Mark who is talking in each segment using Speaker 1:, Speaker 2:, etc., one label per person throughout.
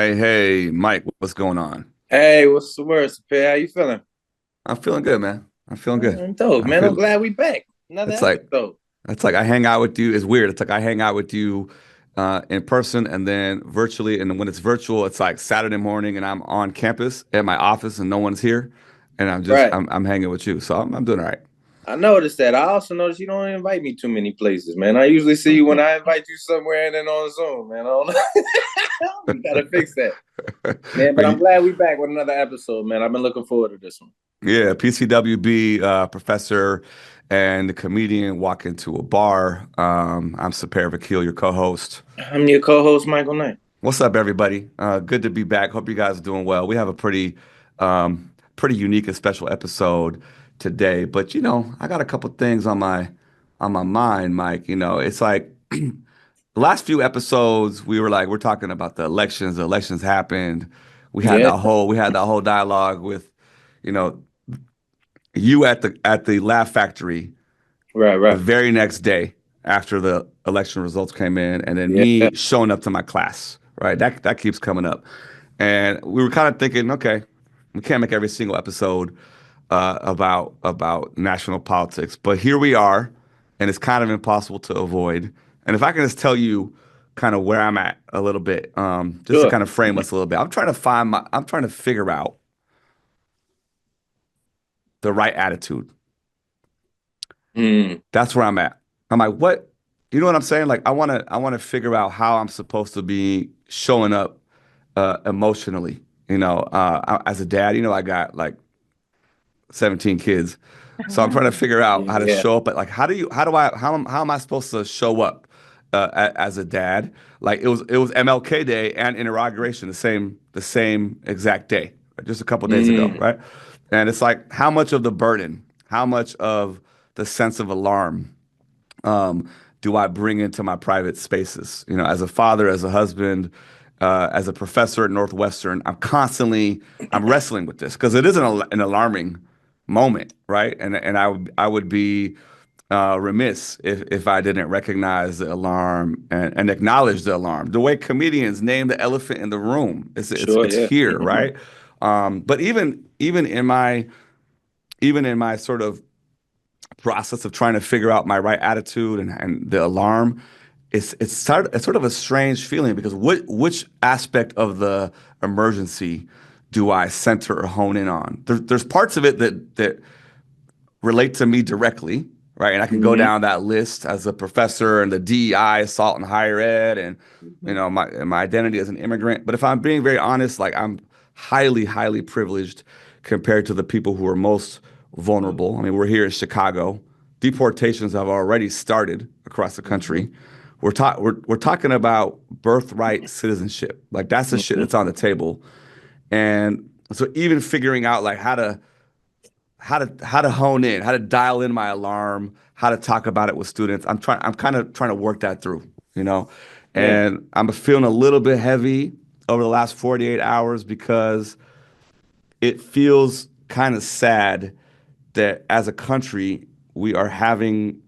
Speaker 1: Hey, Mike, what's going on?
Speaker 2: Hey, what's the word, Sapir? How you feeling?
Speaker 1: I'm feeling good, man. I'm feeling good.
Speaker 2: Dope,
Speaker 1: I
Speaker 2: man. I'm
Speaker 1: feel
Speaker 2: glad we back. Another
Speaker 1: it's like
Speaker 2: episode.
Speaker 1: it's like I hang out with you. It's weird. It's like I hang out with you in person and then virtually. And then when it's virtual, it's like Saturday morning and I'm on campus at my office and no one's here, and
Speaker 2: Right.
Speaker 1: I'm hanging with you. So I'm doing all right.
Speaker 2: I noticed that. I also noticed you don't invite me too many places, man. I usually see you when I invite you somewhere and then on Zoom, man. I don't know. We gotta fix that. Man, but I'm glad we back with another episode, man. I've been looking forward to this one.
Speaker 1: Yeah, PCWB professor and the comedian walk into a bar. I'm Vakil, your co-host.
Speaker 2: I'm your co-host, Michael Knight.
Speaker 1: What's up, everybody? Good to be back. Hope you guys are doing well. We have a pretty unique and special episode today. But I got a couple things on my mind, Mike. It's like the last few episodes we were like we're talking about the elections. The elections happened.
Speaker 2: Yeah.
Speaker 1: We had that whole dialogue with, you know, you at the Laugh Factory
Speaker 2: Right,
Speaker 1: the
Speaker 2: right.
Speaker 1: very next day after the election results came in, and then
Speaker 2: Yeah.
Speaker 1: me showing up to my class, right? That keeps coming up, and we were kind of thinking, okay, we can't make every single episode about national politics, but here we are, and it's kind of impossible to avoid. And if I can just tell you kind of where I'm at a little bit, just to
Speaker 2: Sure.
Speaker 1: kind of frame us a little bit, I'm trying to figure out the right attitude.
Speaker 2: Mm,
Speaker 1: That's where I'm at. I'm like, what? You know what I'm saying? Like, I want to figure out how I'm supposed to be showing up emotionally. As a dad, I got like 17 kids, so I'm trying to figure out how to
Speaker 2: yeah.
Speaker 1: show up. But like, how am I supposed to show up as a dad? Like, it was MLK Day and inauguration the same exact day, just a couple days ago,
Speaker 2: Mm,
Speaker 1: right? And it's like, how much of the burden, how much of the sense of alarm um, do I bring into my private spaces? As a father, as a husband, as a professor at Northwestern, I'm wrestling with this because it is an alarming moment, right? And I would be remiss if I didn't recognize the alarm and acknowledge the alarm. The way comedians name the elephant in the room,
Speaker 2: sure,
Speaker 1: it's
Speaker 2: yeah.
Speaker 1: here,
Speaker 2: Hmm.
Speaker 1: right? But even in my sort of process of trying to figure out my right attitude and the alarm, it's sort of a strange feeling because which aspect of the emergency do I center or hone in on? There's parts of it that relate to me directly, right? And I can go
Speaker 2: Hmm.
Speaker 1: down that list as a professor and the DEI assault in higher ed and my identity as an immigrant. But if I'm being very honest, like I'm highly privileged compared to the people who are most vulnerable. I mean, we're here in Chicago. Deportations have already started across the
Speaker 2: Hmm.
Speaker 1: country. We're talking about birthright citizenship. Like that's the shit
Speaker 2: Hmm.
Speaker 1: that's on the table. And so even figuring out like how to hone in, how to dial in my alarm, how to talk about it with students. I'm kind of trying to work that through, you know.
Speaker 2: Yeah.
Speaker 1: And I'm feeling a little bit heavy over the last 48 hours because it feels kind of sad that as a country we are having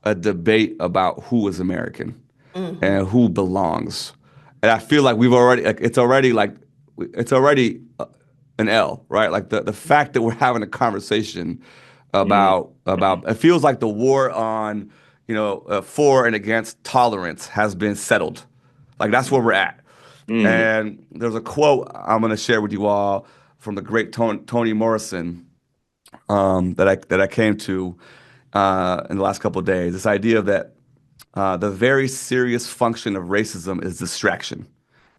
Speaker 1: a debate about who is American
Speaker 2: Hmm.
Speaker 1: and who belongs. And I feel like we've already like it's already an L, right? Like the fact that we're having a conversation
Speaker 2: Hmm.
Speaker 1: about it feels like the war on for and against tolerance has been settled. Like that's where we're at.
Speaker 2: Hmm.
Speaker 1: And there's a quote I'm going to share with you all from the great Toni Morrison that I came to in the last couple of days. This idea that the very serious function of racism is distraction.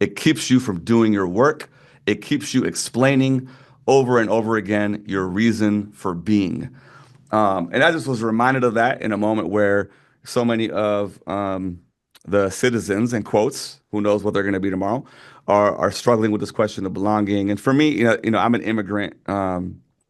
Speaker 1: It keeps you from doing your work. It keeps you explaining over and over again your reason for being. And I just was reminded of that in a moment where so many of the citizens, in quotes, who knows what they're going to be tomorrow, are struggling with this question of belonging. And for me, I'm an immigrant.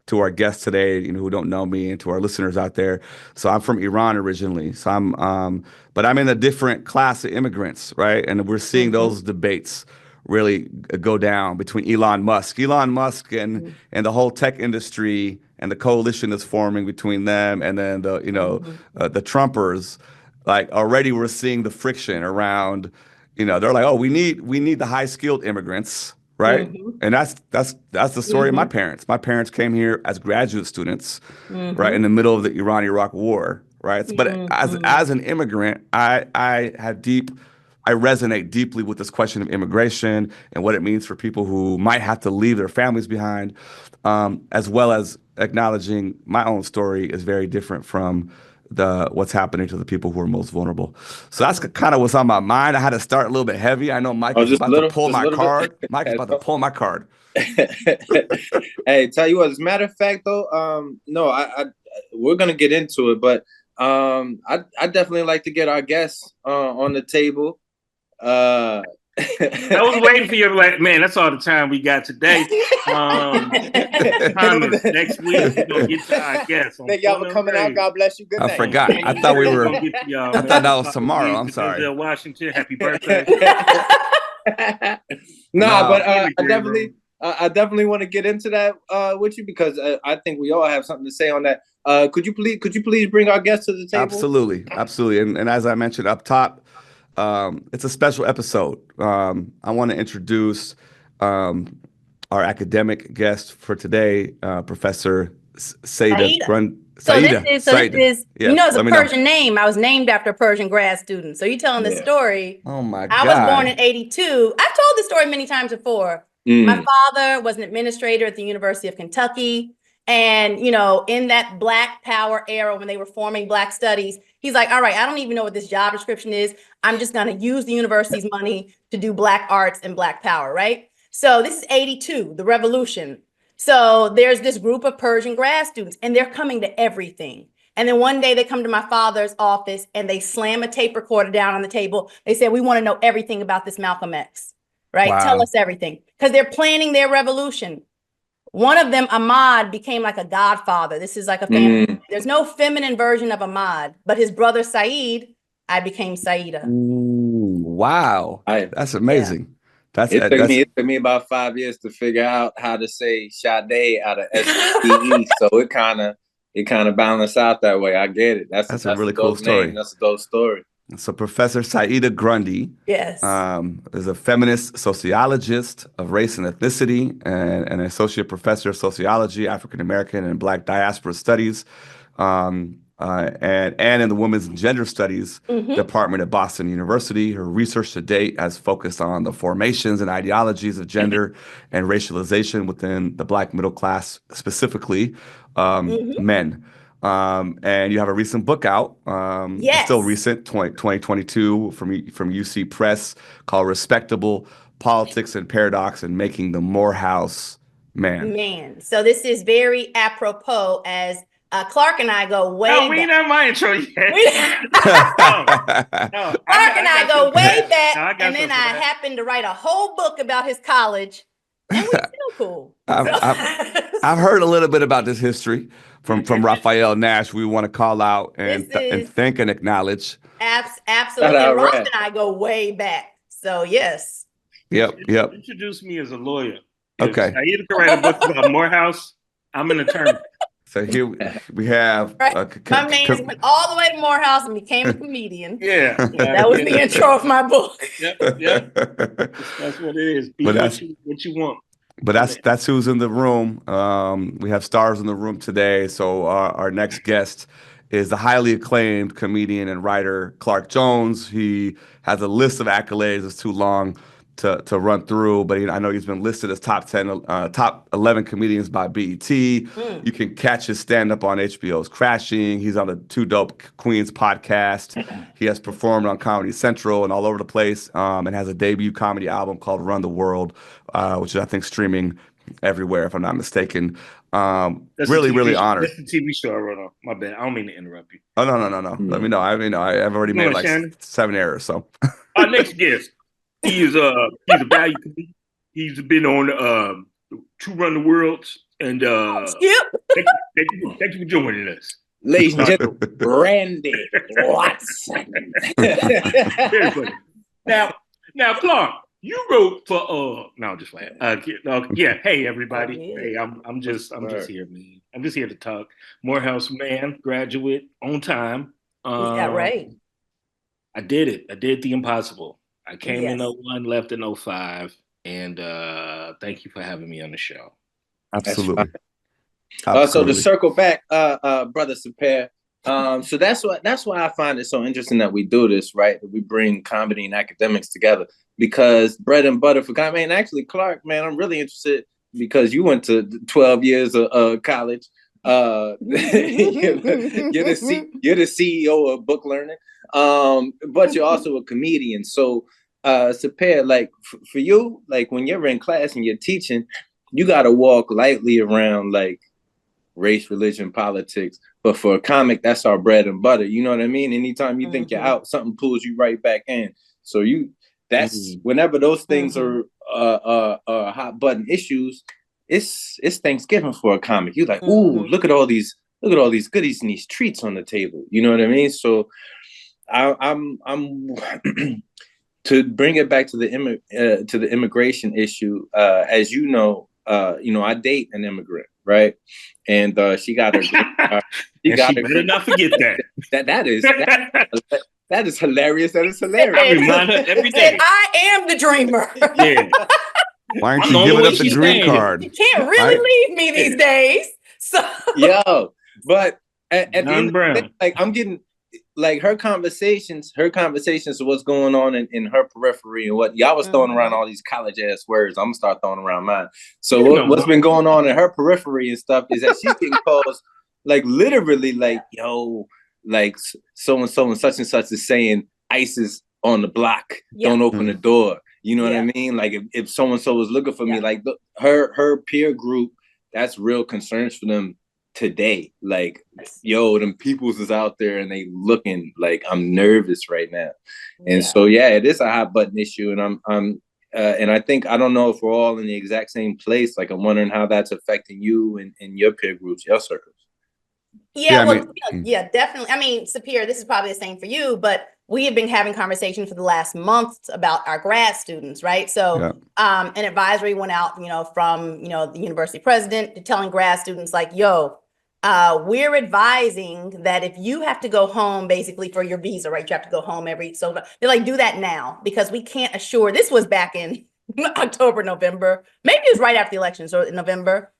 Speaker 1: To our guests today, who don't know me, and to our listeners out there, so I'm from Iran originally. But I'm in a different class of immigrants, right? And we're seeing
Speaker 2: Hmm.
Speaker 1: those debates really go down between Elon Musk and the whole tech industry and the coalition that's forming between them and then the
Speaker 2: Hmm.
Speaker 1: the Trumpers. Like already we're seeing the friction around They're like, oh, we need the high skilled immigrants, right? And that's the story of my parents. My parents came here as graduate students, right, in the middle of the Iran-Iraq War, right? But as an immigrant, I resonate deeply with this question of immigration and what it means for people who might have to leave their families behind, as well as acknowledging my own story is very different from what's happening to the people who are most vulnerable. So that's kind of what's on my mind. I had to start a little bit heavy. I know Mike
Speaker 2: Oh,
Speaker 1: is
Speaker 2: just a
Speaker 1: about to
Speaker 2: little,
Speaker 1: pull
Speaker 2: just a
Speaker 1: my
Speaker 2: little
Speaker 1: card.
Speaker 2: bit.
Speaker 1: Mike is about to pull my card.
Speaker 2: Hey, tell you what, as a matter of fact, though, no, we're gonna get into it, but I definitely like to get our guests on the table.
Speaker 3: I was waiting for you, man. That's all the time we got today. Next week we're gonna get to our guests.
Speaker 2: Thank y'all for coming out. God bless you. Good night.
Speaker 1: I forgot. I thought we were. I thought that was tomorrow. I'm sorry.
Speaker 3: Washington, happy birthday.
Speaker 2: But I definitely want to get into that with you because I think we all have something to say on that. Could you please bring our guests to the table?
Speaker 1: Absolutely. And as I mentioned up top, it's a special episode. I want to introduce our academic guest for today, Professor Saida Grundy.
Speaker 4: So this is it's a Persian name. I was named after a Persian grad student. So you're telling this story.
Speaker 1: Oh my God.
Speaker 4: I was born in 82. I've told this story many times before. My father was an administrator at the University of Kentucky. And, in that Black Power era when they were forming Black studies, he's like, all right, I don't even know what this job description is. I'm just going to use the university's money to do Black arts and Black power, right? So this is 82, the revolution. So there's this group of Persian grad students and they're coming to everything. And then one day they come to my father's office and they slam a tape recorder down on the table. They said, we want to know everything about this Malcolm X, right? Wow. Tell us everything because they're planning their revolution. One of them, Ahmad, became like a godfather. This is like a family. There's no feminine version of Ahmad, but his brother Said, I became Saida.
Speaker 1: Wow. That's amazing. Yeah.
Speaker 2: It took me about 5 years to figure out how to say Sade out of SEPE. So it kind of balanced out that way. I get it. That's
Speaker 1: a really cool story.
Speaker 2: Name. That's a dope story.
Speaker 1: So Professor Saida Grundy is a feminist sociologist of race and ethnicity and an associate professor of sociology, African American and Black diaspora studies, and in the Women's and Gender Studies department at Boston University. Her research to date has focused on the formations and ideologies of gender and racialization within the Black middle class, specifically men. And you have a recent book out, still recent, 2022 from UC Press, called Respectable Politics and Paradox and Making the Morehouse Man.
Speaker 4: So this is very apropos as Clark and I go way back.
Speaker 3: We ain't done my intro yet.
Speaker 4: Clark and I go way back, and then I happened to write a whole book about his college, and we're still cool.
Speaker 1: I've heard a little bit about this history from Raphael, Nash. We want to call out and thank and acknowledge.
Speaker 4: Absolutely. Ross and I go way back. So yes.
Speaker 1: Yep.
Speaker 3: Introduce me as a lawyer.
Speaker 1: Okay.
Speaker 3: I either can write a book about Morehouse. I'm an attorney.
Speaker 1: So here we have
Speaker 4: my man went all the way to Morehouse and became a comedian.
Speaker 3: Yeah.
Speaker 4: That was the intro of my book.
Speaker 3: Yep. That's what it is. Be what you want.
Speaker 1: But that's who's in the room. We have stars in the room today. So our next guest is the highly acclaimed comedian and writer Clark Jones. He has a list of accolades. It's too long to run through, but I know he's been listed as top 11 comedians by BET. You can catch his stand-up on HBO's Crashing. He's on the Two Dope Queens podcast. He has performed on Comedy Central and all over the place, and has a debut comedy album called Run the World, which is, I think, streaming everywhere, if I'm not mistaken. Really honored.
Speaker 3: That's the TV show I wrote on. My bad. I don't mean to interrupt you.
Speaker 1: Oh, no. Let me know. I've already made like 7 errors, so.
Speaker 3: Our next guest. He's a value comedian. He's been on To Run the World, and thank you for joining us.
Speaker 2: Ladies and gentlemen, Randy Watson.
Speaker 3: Now, Clark, you wrote for no, just like hey everybody. Hey, I'm just here, man. I'm just here to talk. Morehouse man, graduate on time.
Speaker 4: Is that right?
Speaker 3: I did it. I did the impossible. I came in '01, left in '05, and thank you for having me on the show.
Speaker 1: Absolutely.
Speaker 2: So to circle back, brother Sepehr, so that's why I find it so interesting that we do this, right? That we bring comedy and academics together, because bread and butter for comedy. And actually, Clark, man, I'm really interested because you went to 12 years of college. You're the CEO of Book Learning, but you're also a comedian. So, Sepehr, like for you, like when you're in class and you're teaching, you got to walk lightly around like race, religion, politics. But for a comic, that's our bread and butter. You know what I mean? Anytime you think you're out, something pulls you right back in. So that's whenever those things are hot button issues, it's Thanksgiving for a comic. You're like, ooh, look at all these goodies and these treats on the table. You know what I mean? So I'm to bring it back to the immigration issue. As you know, I date an immigrant, right? And she got her.
Speaker 3: She better not forget that.
Speaker 2: That is hilarious. That is hilarious.
Speaker 3: I remind her every day.
Speaker 4: I am the dreamer.
Speaker 3: Yeah.
Speaker 1: Why aren't you giving up the green card?
Speaker 4: You can't really leave me these days. So
Speaker 2: but at the end of the day, like I'm getting like her conversations of what's going on in her periphery and what y'all was throwing around all these college ass words. I'm gonna start throwing around mine. So what's been going on in her periphery and stuff is that she's getting calls like literally like, yo, like so and such and such is saying ICE is on the block. Don't open the door. You know what I mean? Like if so and so was looking for me, like her peer group, that's real concerns for them today. Like, yo, them peoples is out there and they looking like I'm nervous right now. And so it is a hot button issue. And I'm and I think I don't know if we're all in the exact same place. Like I'm wondering how that's affecting you and your peer groups, your circles.
Speaker 4: Definitely. I mean, Sepehr, this is probably the same for you, but we have been having conversations for the last month about our grad students, right? So an advisory went out, from, the university president to telling grad students like, yo, we're advising that if you have to go home basically for your visa, right? You have to go home so they're like, do that now, because we can't assure, this was back in October, November, maybe it was right after the election, so in November,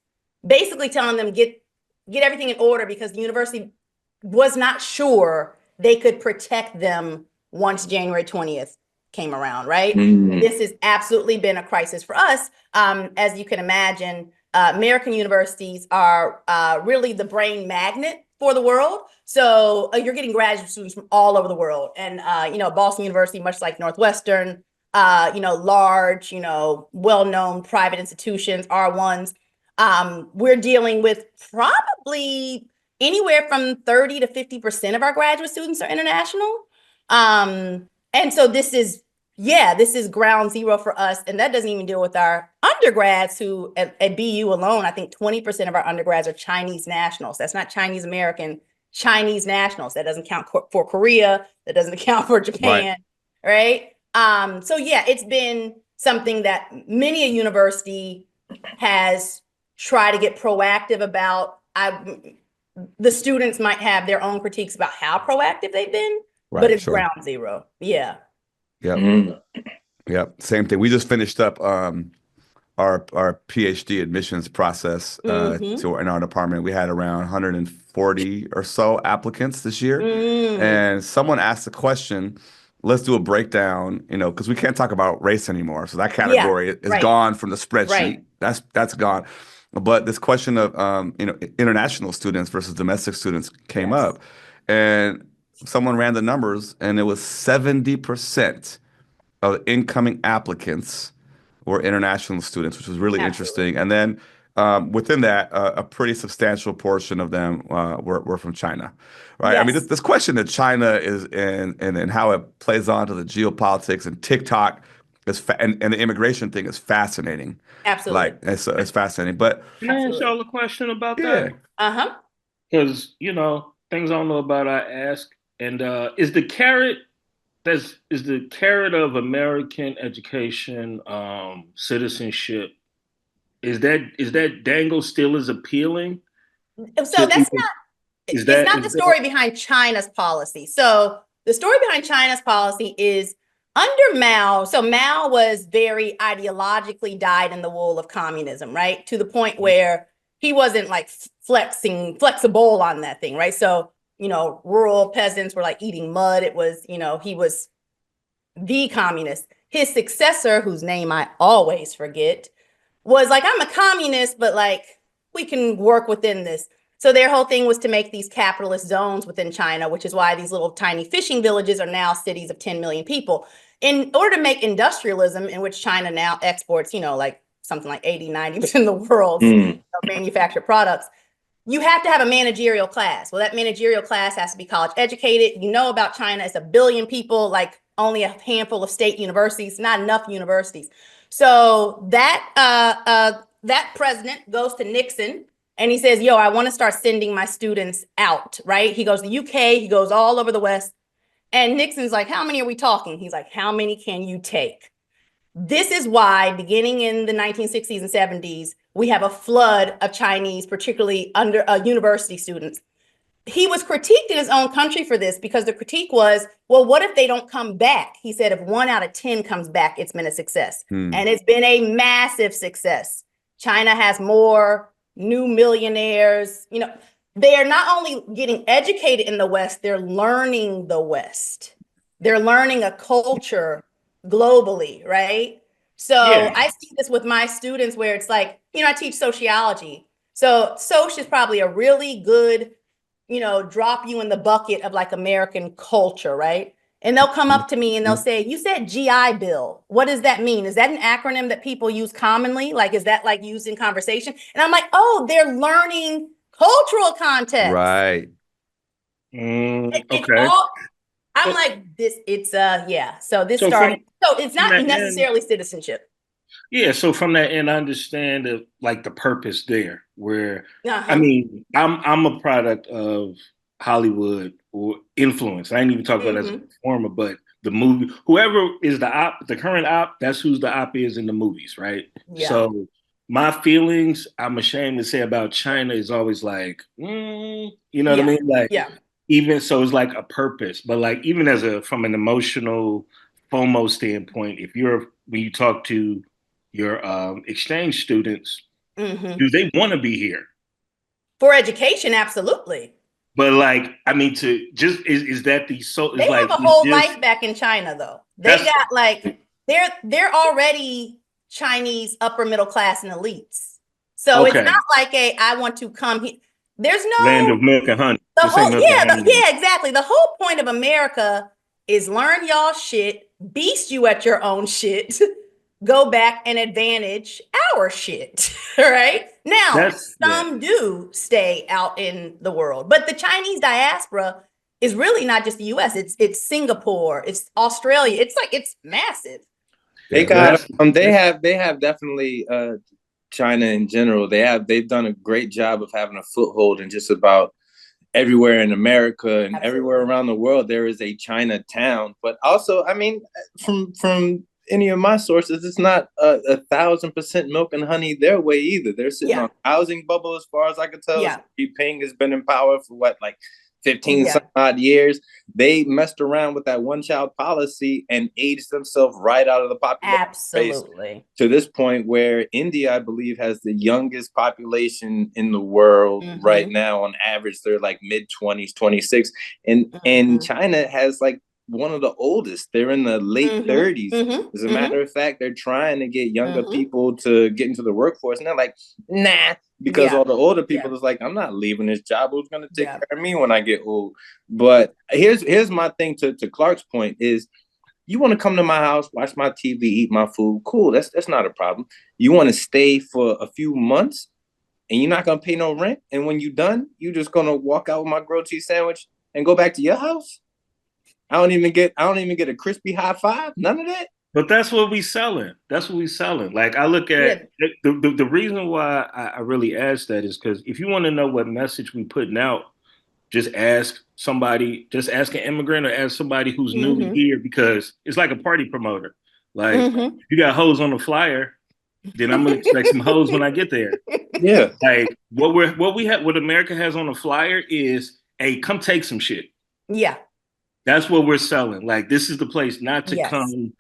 Speaker 4: basically telling them get everything in order because the university was not sure they could protect them once January 20th came around, right? This has absolutely been a crisis for us. As you can imagine, American universities are really the brain magnet for the world. So you're getting graduate students from all over the world. And, Boston University, much like Northwestern, large, well-known private institutions, R1s, we're dealing with probably anywhere from 30 to 50% of our graduate students are international. And so this is ground zero for us. And that doesn't even deal with our undergrads who at BU alone, I think 20% of our undergrads are Chinese nationals. That's not Chinese American, Chinese nationals. That doesn't count for Korea. That doesn't account for Japan. Right. So it's been something that many a university has tried to get proactive about. The students might have their own critiques about how proactive they've been, but it's ground zero. Yeah.
Speaker 1: Same thing. We just finished up our PhD admissions process in our department. We had around 140 or so applicants this year, and someone asked the question. Let's do a breakdown, because we can't talk about race anymore. So that category is gone from the spreadsheet. That's gone. But this question of international students versus domestic students came up, and someone ran the numbers, and it was 70% of incoming applicants were international students, which was really interesting. And then within that, a pretty substantial portion of them were from China, right? I mean, this question that China is in and how it plays on to the geopolitics and TikTok and the immigration thing is fascinating.
Speaker 4: Absolutely.
Speaker 1: Like it's fascinating. But
Speaker 3: can I ask y'all a question about that? Because things I don't know about, I ask. And is the carrot of American education, citizenship, is that dangle still as appealing?
Speaker 4: So it's not the story behind China's policy. So the story behind China's policy is Under Mao, so Mao was very ideologically dyed in the wool of communism, right? To the point where he wasn't like flexible on that thing, right? So, rural peasants were like eating mud. It was, he was the communist. His successor, whose name I always forget, was like, I'm a communist, but like, we can work within this. So their whole thing was to make these capitalist zones within China, which is why these little tiny fishing villages are now cities of 10 million people. In order to make industrialism, in which China now exports, like something like 80-90% of the world's manufactured products, you have to have a managerial class. Well, that managerial class has to be college educated. You know about China, it's 1 billion people, like only a handful of state universities, not enough universities. So that president goes to Nixon and he says, yo, I want to start sending my students out, right? He goes to the UK, he goes all over the West. And Nixon's like, how many are we talking? He's like, how many can you take? This is why, beginning in the 1960s and 70s, we have a flood of Chinese, particularly university students. He was critiqued in his own country for this because the critique was, well, what if they don't come back? He said, if 1 out of 10 comes back, it's been a success. And it's been a massive success. China has more new millionaires. They are not only getting educated in the West, they're learning the West. They're learning a culture globally, right? So I see this with my students where it's like, I teach sociology. So Soc is probably a really good, drop you in the bucket of like American culture, right? And they'll come up to me and they'll say, you said GI Bill. What does that mean? Is that an acronym that people use commonly? Like, is that like used in conversation? And I'm like, oh, they're learning cultural context.
Speaker 1: Right.
Speaker 3: Okay.
Speaker 4: I'm like, this, it's yeah. So this started. So it's not necessarily citizenship.
Speaker 3: Yeah. So from that end, I understand the purpose there. Where I mean, I'm a product of Hollywood or influence. I ain't even talking about as a performer, but the movie, whoever is the current op, that's who's the op is in the movies, right? Yeah. So my feelings, I'm ashamed to say about China is always like, you know what I mean? Like, even so, it's like a purpose, but like even from an emotional FOMO standpoint, when you talk to your exchange students, do they want to be here?
Speaker 4: For education, absolutely.
Speaker 3: But like, I mean, is that the so?
Speaker 4: They have a whole life back in China, though. They got like they're already Chinese upper middle class and elites. So it's not like I want to come here. There's no
Speaker 3: land of milk and honey.
Speaker 4: Exactly. The whole point of America is learn y'all shit, beast you at your own shit, go back and advantage our shit. Right? Now, some do stay out in the world, but the Chinese diaspora is really not just the US. It's Singapore, it's Australia. It's massive.
Speaker 2: They have definitely China in general. They've done a great job of having a foothold in just about everywhere in America and everywhere around the world. There is a Chinatown, but also, I mean, from any of my sources, it's not 1,000% milk and honey their way either. They're sitting on a housing bubble, as far as I can tell. Xi Jinping has been in power for 15 some odd years. They messed around with that one-child policy and aged themselves right out of the population.
Speaker 4: Absolutely.
Speaker 2: To this point where India, I believe, has the youngest population in the world right now. On average, they're like mid-20s, 26. And China has like one of the oldest. They're in the late 30s. As a matter of fact, they're trying to get younger people to get into the workforce. And they're like, nah. Because all the older people is like, I'm not leaving this job. Who's going to take care of me when I get old? But here's my thing to Clark's point is, you want to come to my house, watch my TV, eat my food. Cool. That's not a problem. You want to stay for a few months and you're not going to pay no rent. And when you're done, you're just going to walk out with my grilled cheese sandwich and go back to your house. I don't even get a crispy high five. None of that.
Speaker 3: But that's what we selling. Like, I look at the reason why I really ask that is because if you want to know what message we putting out, just ask an immigrant or ask somebody who's newly here, because it's like a party promoter. Like, you got hoes on the flyer, then I'm gonna expect some hoes when I get there.
Speaker 2: Yeah.
Speaker 3: Like what America has on the flyer is, hey, come take some shit.
Speaker 4: Yeah.
Speaker 3: That's what we're selling. Like, this is the place not to come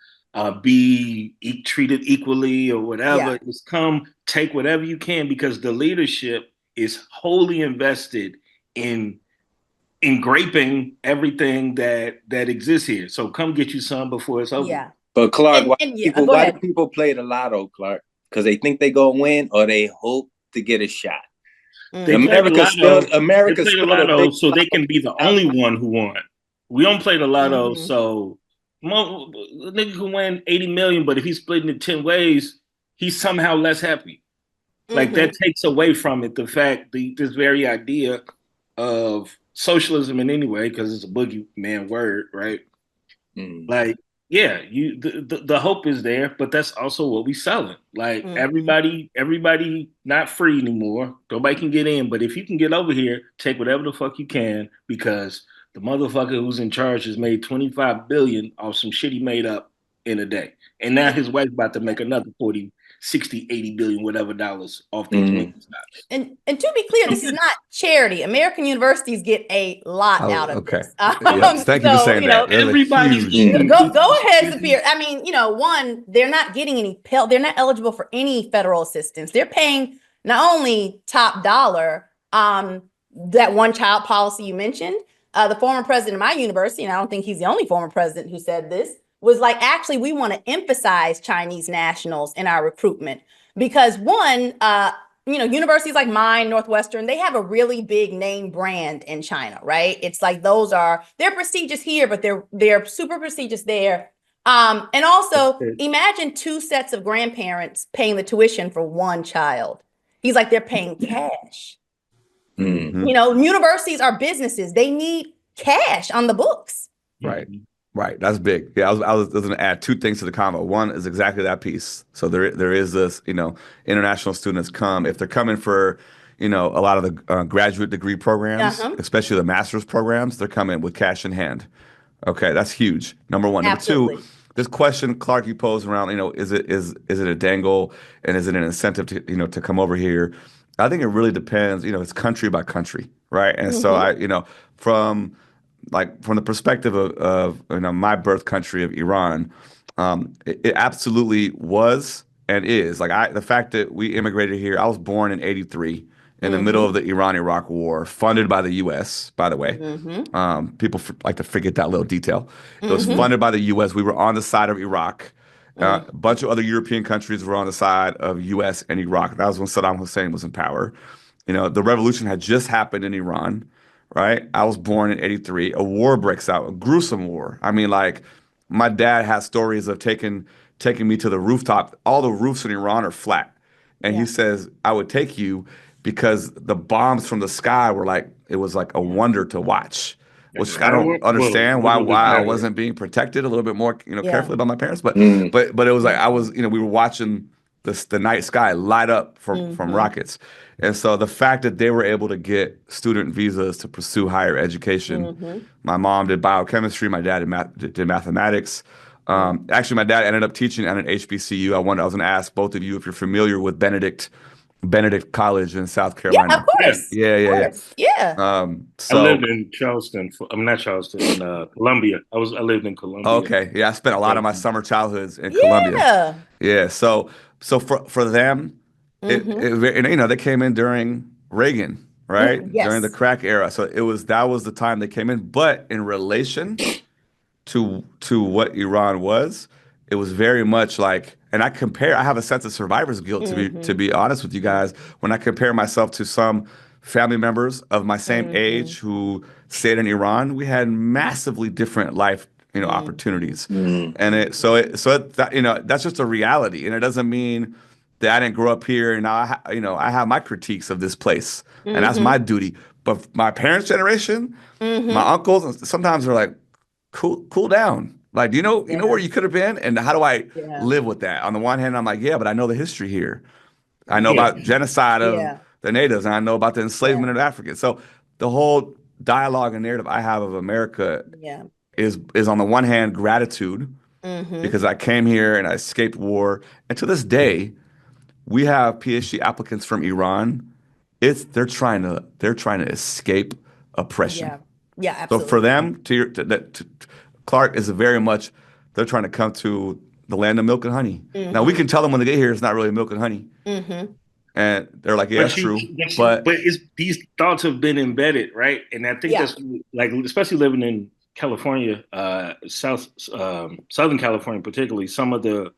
Speaker 3: be treated equally or whatever. Just come take whatever you can, because the leadership is wholly invested in graping everything that exists here. So come get you some before it's over.
Speaker 4: Yeah.
Speaker 2: But Clark, why do people play the lotto, Clark? Because they think they gonna win, or they hope to get a shot.
Speaker 3: America's still the lotto so they can be the only one who won. We don't play the lotto, so the nigga can win 80 million, but if he's splitting it 10 ways, he's somehow less happy. Like, that takes away from it the fact, this very idea of socialism in any way, because it's a boogeyman word, right? Like, yeah, the hope is there, but that's also what we selling. Like, everybody not free anymore. Nobody can get in, but if you can get over here, take whatever the fuck you can, because the motherfucker who's in charge has made 25 billion off some shit he made up in a day. And now his wife's about to make another 40, 60, 80 billion, whatever dollars off these stocks.
Speaker 4: And to be clear, this is not charity. American universities get a lot out of this.
Speaker 1: Yes, thank you for saying that.
Speaker 3: Everybody's
Speaker 4: go ahead, Sapir. I mean, one, they're not getting any they're not eligible for any federal assistance. They're paying not only top dollar, that one child policy you mentioned. The former president of my university, and I don't think he's the only former president who said this, was like, actually, we want to emphasize Chinese nationals in our recruitment because one, universities like mine, Northwestern, they have a really big name brand in China, right? It's like they're prestigious here, but they're super prestigious there. And also imagine 2 sets of grandparents paying the tuition for one child. He's like, they're paying cash. Universities are businesses. They need cash on the books.
Speaker 1: Right. That's big. Yeah, I was going to add 2 things to the combo. One is exactly that piece. So there is this, international students come, if they're coming for, a lot of the graduate degree programs, especially the master's programs, they're coming with cash in hand. Okay, that's huge. Number one.
Speaker 4: Absolutely.
Speaker 1: Number 2, this question, Clark, you posed around, is it a dangle and is it an incentive to, to come over here? I think it really depends, it's country by country, right? And so from the perspective of my birth country of Iran, it absolutely was and is. Like the fact that we immigrated here, I was born in '83 in the middle of the Iran-Iraq War, funded by the U.S., by the way. People like to forget that little detail. It was funded by the U.S. We were on the side of Iraq. A bunch of other European countries were on the side of U.S. and Iraq. That was when Saddam Hussein was in power. The revolution had just happened in Iran, right? I was born in '83. A war breaks out, a gruesome war. I mean, like, my dad has stories of taking me to the rooftop. All the roofs in Iran are flat. And he says, I would take you because the bombs from the sky were like, it was like a wonder to watch. Which I don't understand why I wasn't being protected a little bit more, carefully by my parents. But it was like we were watching the night sky light up from rockets. And so the fact that they were able to get student visas to pursue higher education, my mom did biochemistry, my dad did mathematics. Actually, my dad ended up teaching at an HBCU. I was going to ask both of you if you're familiar with Benedict College in South Carolina.
Speaker 4: Yeah, of course.
Speaker 1: Yeah.
Speaker 3: I lived in Charleston. Not Charleston, Columbia. I lived in Columbia.
Speaker 1: Okay. Yeah, I spent a lot of my summer childhoods in Columbia. Yeah. So for them, they came in during Reagan, right?
Speaker 4: Yes.
Speaker 1: During the crack era. So that was the time they came in. But in relation to what Iran was, it was very much like, and I have a sense of survivor's guilt to be honest with you guys, when I compare myself to some family members of my same age who stayed in Iran. We had massively different life, opportunities, and that's just a reality, and it doesn't mean that I didn't grow up here and I have my critiques of this place, and that's my duty. But my parents' generation, my uncles, sometimes they're like, cool down. Like, you know where you could have been, and how do I live with that? On the one hand, I'm like, yeah, but I know the history here. I know about genocide of the natives, and I know about the enslavement of Africans. So the whole dialogue and narrative I have of America is on the one hand gratitude because I came here and I escaped war, and to this day, we have PhD applicants from Iran. They're trying to escape oppression.
Speaker 4: Yeah,
Speaker 1: So
Speaker 4: absolutely.
Speaker 1: for them, Clark is very much, they're trying to come to the land of milk and honey. Now we can tell them when they get here, it's not really milk and honey. And they're like, yeah, that's true.
Speaker 3: But these thoughts have been embedded, right? And I think that's like, especially living in California, Southern California, particularly, some of the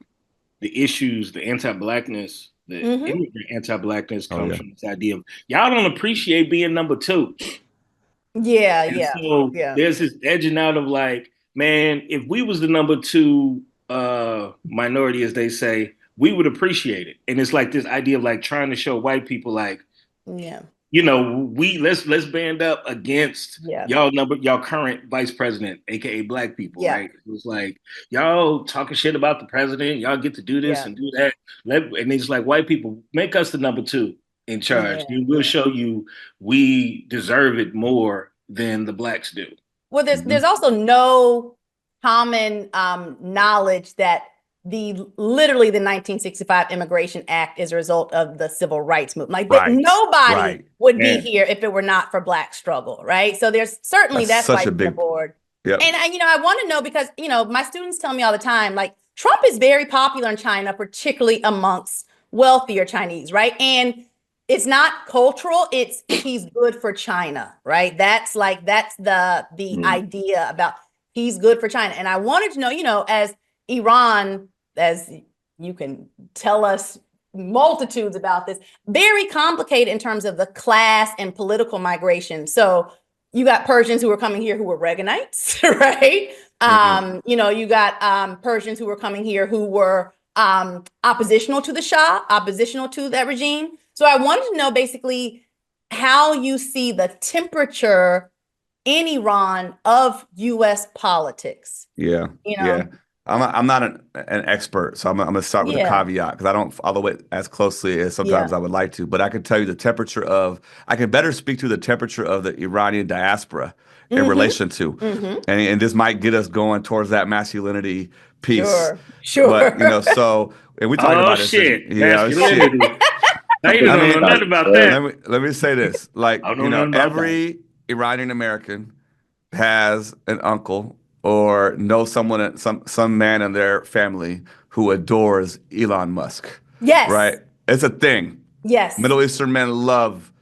Speaker 3: issues, the anti-blackness, the immigrant anti-blackness comes from this idea of y'all don't appreciate being number two. So there's this edging out of like, man, if we was the number two minority, as they say, we would appreciate it. And it's like this idea of like trying to show white people like, you know, let's band up against y'all current vice president, aka black people, right? It was like, y'all talking shit about the president, y'all get to do this and do that. And it's like, white people, make us the number two in charge. We'll show you we deserve it more than the blacks do.
Speaker 4: Well, there's also no common knowledge that literally the 1965 Immigration Act is a result of the civil rights movement. Like nobody would be here if it were not for Black struggle, right? So there's certainly that's such a big board. And I want to know because my students tell me all the time, like Trump is very popular in China, particularly amongst wealthier Chinese, right? And it's not cultural; it's he's good for China, right? That's the idea about he's good for China. And I wanted to know, as Iran, as you can tell us multitudes about this, very complicated in terms of the class and political migration. So you got Persians who were coming here who were Reaganites, right? You got Persians who were coming here who were oppositional to the Shah, oppositional to that regime. So I wanted to know basically how you see the temperature in Iran of U.S. politics.
Speaker 1: I'm not an expert, so I'm going to start with a caveat because I don't follow it as closely as sometimes I would like to. But I can tell you I can better speak to the temperature of the Iranian diaspora in relation to. And this might get us going towards that masculinity piece.
Speaker 4: Sure.
Speaker 1: But, and we talked about this.
Speaker 3: Shit. I don't know nothing about that.
Speaker 1: Let me say this. Like, every Iranian American has an uncle or know someone, some man in their family who adores Elon Musk.
Speaker 4: Yes.
Speaker 1: Right? It's a thing.
Speaker 4: Yes.
Speaker 1: Middle Eastern men love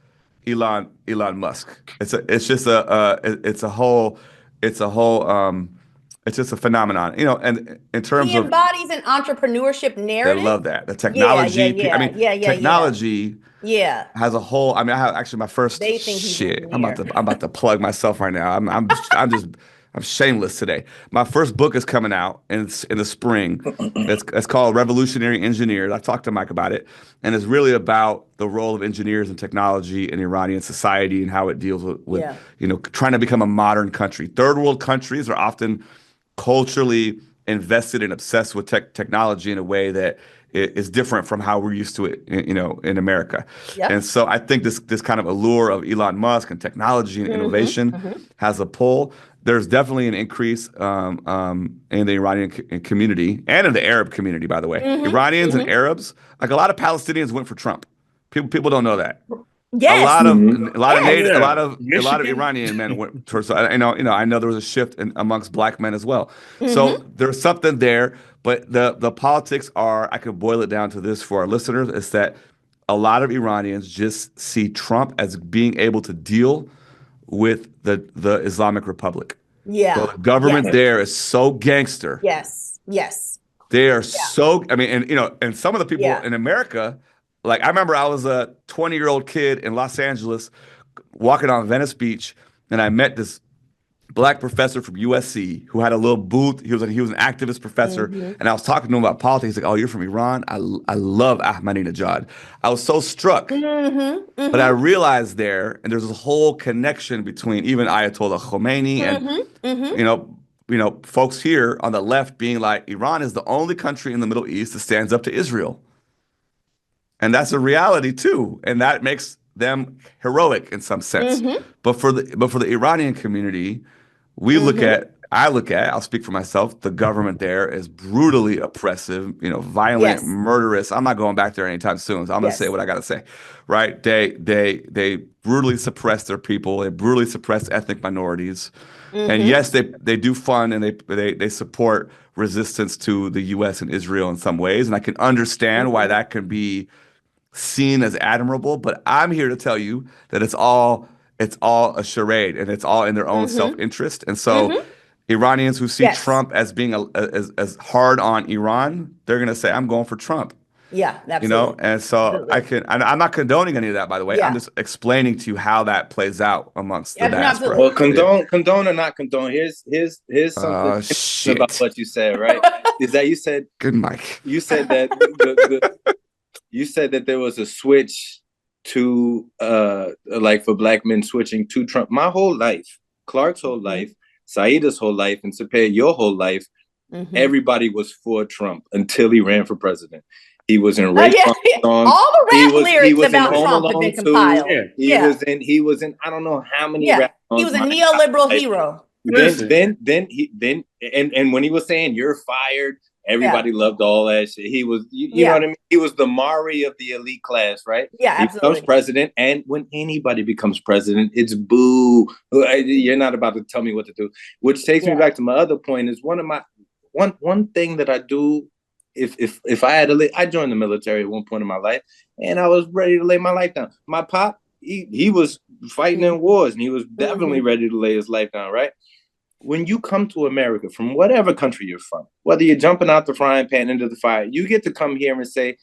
Speaker 1: Elon Musk. It's just a phenomenon. And in terms
Speaker 4: he embodies an entrepreneurship narrative.
Speaker 1: They love that. The technology. Technology has a whole. I have my first shit. I'm about to plug myself right now. I'm shameless today. My first book is coming out in the spring. It's called Revolutionary Engineers. I talked to Mike about it, and it's really about the role of engineers and technology in Iranian society and how it deals with trying to become a modern country. Third world countries are often culturally invested and obsessed with technology in a way that is different from how we're used to it, in America. And so I think this kind of allure of Elon Musk and technology and innovation has a pull. There's definitely an increase in the Iranian community and in the Arab community, by the way. Iranians and Arabs, like a lot of Palestinians went for Trump. People don't know that.
Speaker 4: Yes.
Speaker 1: A lot of Iranian men went towards. I know there was a shift amongst black men as well. So there's something there, but the politics are. I could boil it down to this for our listeners: is that a lot of Iranians just see Trump as being able to deal with the Islamic Republic. So the government there is so gangster.
Speaker 4: Yes.
Speaker 1: They are so. I mean, and some of the people in America. Like, I remember I was a 20-year-old kid in Los Angeles walking on Venice Beach, and I met this black professor from USC who had a little booth. He was an activist professor, and I was talking to him about politics. He's like, "Oh, you're from Iran? I love Ahmadinejad." I was so struck. But I realized and there's this whole connection between even Ayatollah Khomeini and, folks here on the left being like, Iran is the only country in the Middle East that stands up to Israel. And that's a reality too, and that makes them heroic in some sense. But for the Iranian community, we look at I look at, I'll speak for myself, the government there is brutally oppressive, violent,
Speaker 4: Yes.
Speaker 1: murderous. I'm not going back there anytime soon, so I'm gonna say what I gotta say, right? They brutally suppress their people. They brutally suppress ethnic minorities, and yes, they do fund and they support resistance to the U.S. and Israel in some ways, and I can understand why that can be seen as admirable. But I'm here to tell you that it's all a charade, and it's all in their own self-interest, and so. Iranians who see Trump as being as hard on Iran, they're gonna say, "I'm going for Trump."
Speaker 4: Yeah, absolutely.
Speaker 1: And so I'm not condoning any of that, by the way. I'm just explaining to you how that plays out amongst the diaspora.
Speaker 2: Well, condone or not condone. Here's something about what you said, right? Is that you said
Speaker 1: good, Mike.
Speaker 2: You said that you said that there was a switch to like for black men switching to Trump. My whole life, Clark's whole life, Saida's whole life, and Sepehr, your whole life, everybody was for Trump until he ran for president. He was in rape songs.
Speaker 4: All the rap lyrics about Trump have been compiled.
Speaker 2: He was in I don't know how many rap songs.
Speaker 4: He was a neoliberal hero.
Speaker 2: Then when he was saying you're fired, everybody loved all that shit. He was, you know what I mean? He was the Mari of the elite class, right?
Speaker 4: Yeah,
Speaker 2: he
Speaker 4: absolutely.
Speaker 2: becomes president, and when anybody becomes president, it's boo. You're not about to tell me what to do. Which takes me back to my other point. Is one thing that I do. If I had to, I joined the military at one point in my life, and I was ready to lay my life down. My pop, he was fighting in wars, and he was definitely ready to lay his life down, right? When you come to America from whatever country you're from, whether you're jumping out the frying pan into the fire, you get to come here and say,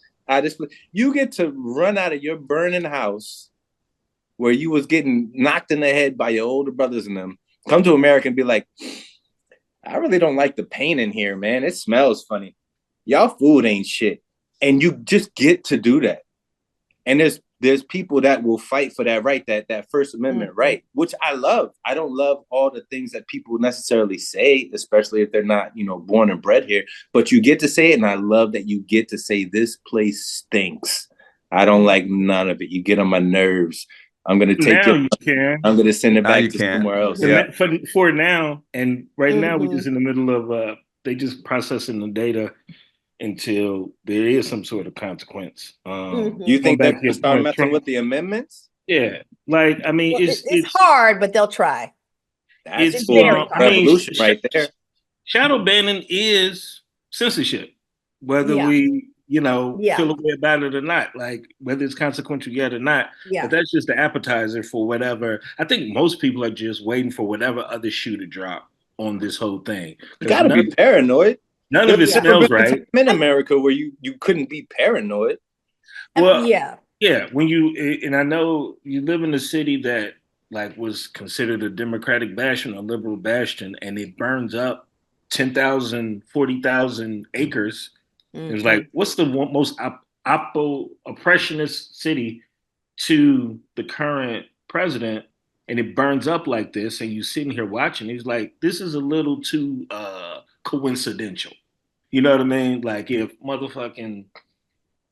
Speaker 2: you get to run out of your burning house where you was getting knocked in the head by your older brothers and them, come to America and be like, I really don't like the paint in here, man. It smells funny. Y'all food ain't shit. And you just get to do that. And there's people that will fight for that right, that First Amendment right, which I love. I don't love all the things that people necessarily say, especially if they're not, born and bred here. But you get to say it, and I love that you get to say this place stinks. I don't like none of it. You get on my nerves. I'm gonna take it. I'm gonna send it back to somewhere else.
Speaker 3: Yeah. For now, and right now we're just in the middle of they just processing the data until there is some sort of consequence.
Speaker 2: You think they can start messing with the amendments?
Speaker 3: Yeah, like I mean,
Speaker 4: it's hard, but they'll try.
Speaker 2: That's revolution right there.
Speaker 3: Shadow banning is censorship, whether we feel a way about it or not. Like whether it's consequential yet or not. Yeah. But that's just the appetizer for whatever. I think most people are just waiting for whatever other shoe to drop on this whole thing.
Speaker 2: You gotta be paranoid.
Speaker 3: None of it smells right.
Speaker 2: In America, where you couldn't be paranoid.
Speaker 3: Well, when and I know you live in a city that like was considered a Democratic bastion, a liberal bastion, and it burns up 10,000, 40,000 acres. It's like, what's the most oppressionist city to the current president? And it burns up like this, and you sitting here watching. He's like, this is a little too coincidental. You know what I mean? Like if motherfucking